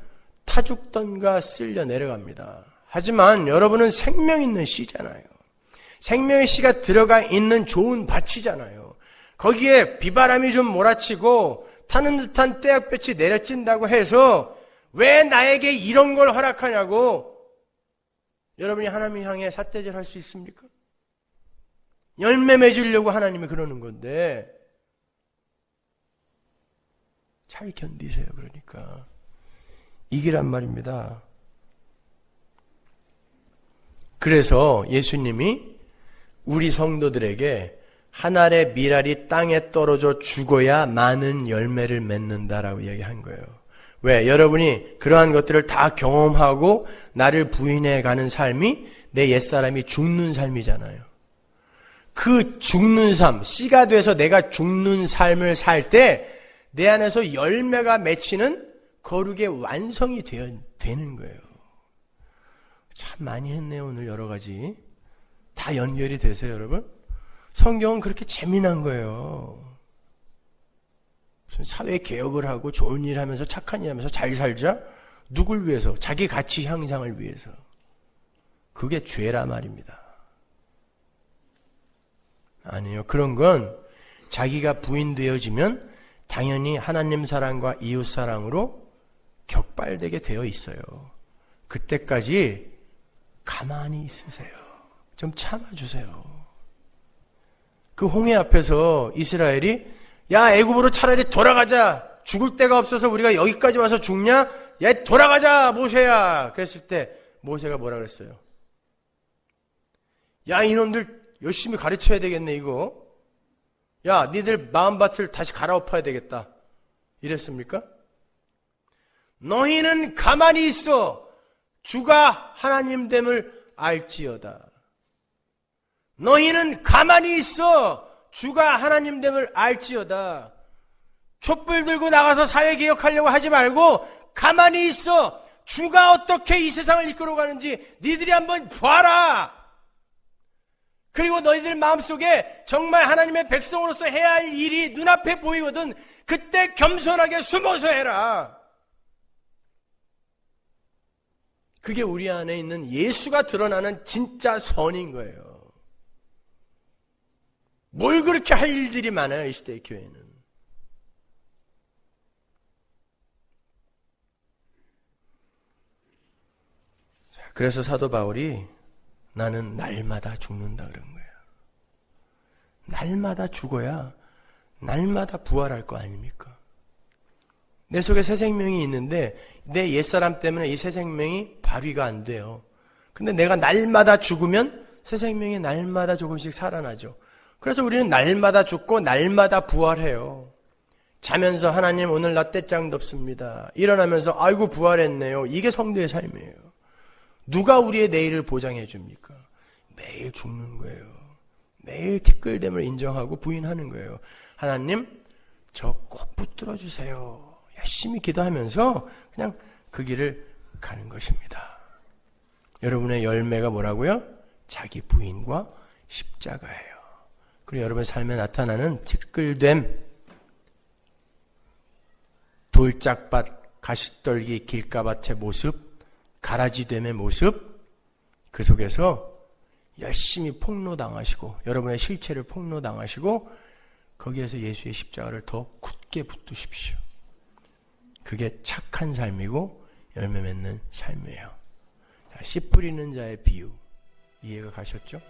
타죽던가 쓸려 내려갑니다. 하지만 여러분은 생명 있는 씨잖아요. 생명의 씨가 들어가 있는 좋은 밭이잖아요. 거기에 비바람이 좀 몰아치고 타는 듯한 뙤약볕이 내려찐다고 해서 왜 나에게 이런 걸 허락하냐고 여러분이 하나님 향해 삿대질 할 수 있습니까? 열매 맺으려고 하나님이 그러는 건데 잘 견디세요. 그러니까 이기란 말입니다. 그래서 예수님이 우리 성도들에게 한 알의 밀알이 땅에 떨어져 죽어야 많은 열매를 맺는다라고 이야기한 거예요. 왜? 여러분이 그러한 것들을 다 경험하고 나를 부인해 가는 삶이 내 옛사람이 죽는 삶이잖아요. 그 죽는 삶, 씨가 돼서 내가 죽는 삶을 살 때 내 안에서 열매가 맺히는 거룩의 완성이 되는 거예요. 참 많이 했네요. 오늘 여러 가지. 다 연결이 되세요, 여러분? 성경은 그렇게 재미난 거예요. 무슨 사회 개혁을 하고 좋은 일 하면서 착한 일 하면서 잘 살자? 누굴 위해서? 자기 가치 향상을 위해서. 그게 죄라 말입니다. 아니요. 그런 건 자기가 부인되어지면 당연히 하나님 사랑과 이웃 사랑으로 격발되게 되어 있어요. 그때까지 가만히 있으세요. 좀 참아주세요. 그 홍해 앞에서 이스라엘이 야 애굽으로 차라리 돌아가자. 죽을 데가 없어서 우리가 여기까지 와서 죽냐? 야 돌아가자 모세야. 그랬을 때 모세가 뭐라 그랬어요? 야 이놈들 열심히 가르쳐야 되겠네 이거. 야 니들 마음밭을 다시 갈아엎어야 되겠다. 이랬습니까? 너희는 가만히 있어. 주가 하나님됨을 알지어다. 너희는 가만히 있어. 주가 하나님됨을 알지어다. 촛불 들고 나가서 사회개혁하려고 하지 말고 가만히 있어. 주가 어떻게 이 세상을 이끌어가는지 니들이 한번 봐라. 그리고 너희들 마음속에 정말 하나님의 백성으로서 해야 할 일이 눈앞에 보이거든. 그때 겸손하게 숨어서 해라. 그게 우리 안에 있는 예수가 드러나는 진짜 선인 거예요. 뭘 그렇게 할 일들이 많아요, 이 시대의 교회는. 그래서 사도 바울이 나는 날마다 죽는다 그런 거예요. 날마다 죽어야 날마다 부활할 거 아닙니까? 내 속에 새 생명이 있는데 내 옛사람 때문에 이 새 생명이 발휘가 안 돼요. 근데 내가 날마다 죽으면 새 생명이 날마다 조금씩 살아나죠. 그래서 우리는 날마다 죽고 날마다 부활해요. 자면서 하나님 오늘 나 떼짱 덥습니다. 일어나면서 아이고 부활했네요. 이게 성도의 삶이에요. 누가 우리의 내일을 보장해 줍니까? 매일 죽는 거예요. 매일 티끌됨을 인정하고 부인하는 거예요. 하나님 저 꼭 붙들어 주세요. 열심히 기도하면서 그냥 그 길을 가는 것입니다. 여러분의 열매가 뭐라고요? 자기 부인과 십자가예요. 그리고 여러분의 삶에 나타나는 티끌됨, 돌짝밭, 가시떨기 길가밭의 모습, 가라지됨의 모습, 그 속에서 열심히 폭로당하시고 여러분의 실체를 폭로당하시고 거기에서 예수의 십자가를 더 굳게 붙드십시오. 그게 착한 삶이고 열매 맺는 삶이에요. 씨 뿌리는 자의 비유 이해가 가셨죠?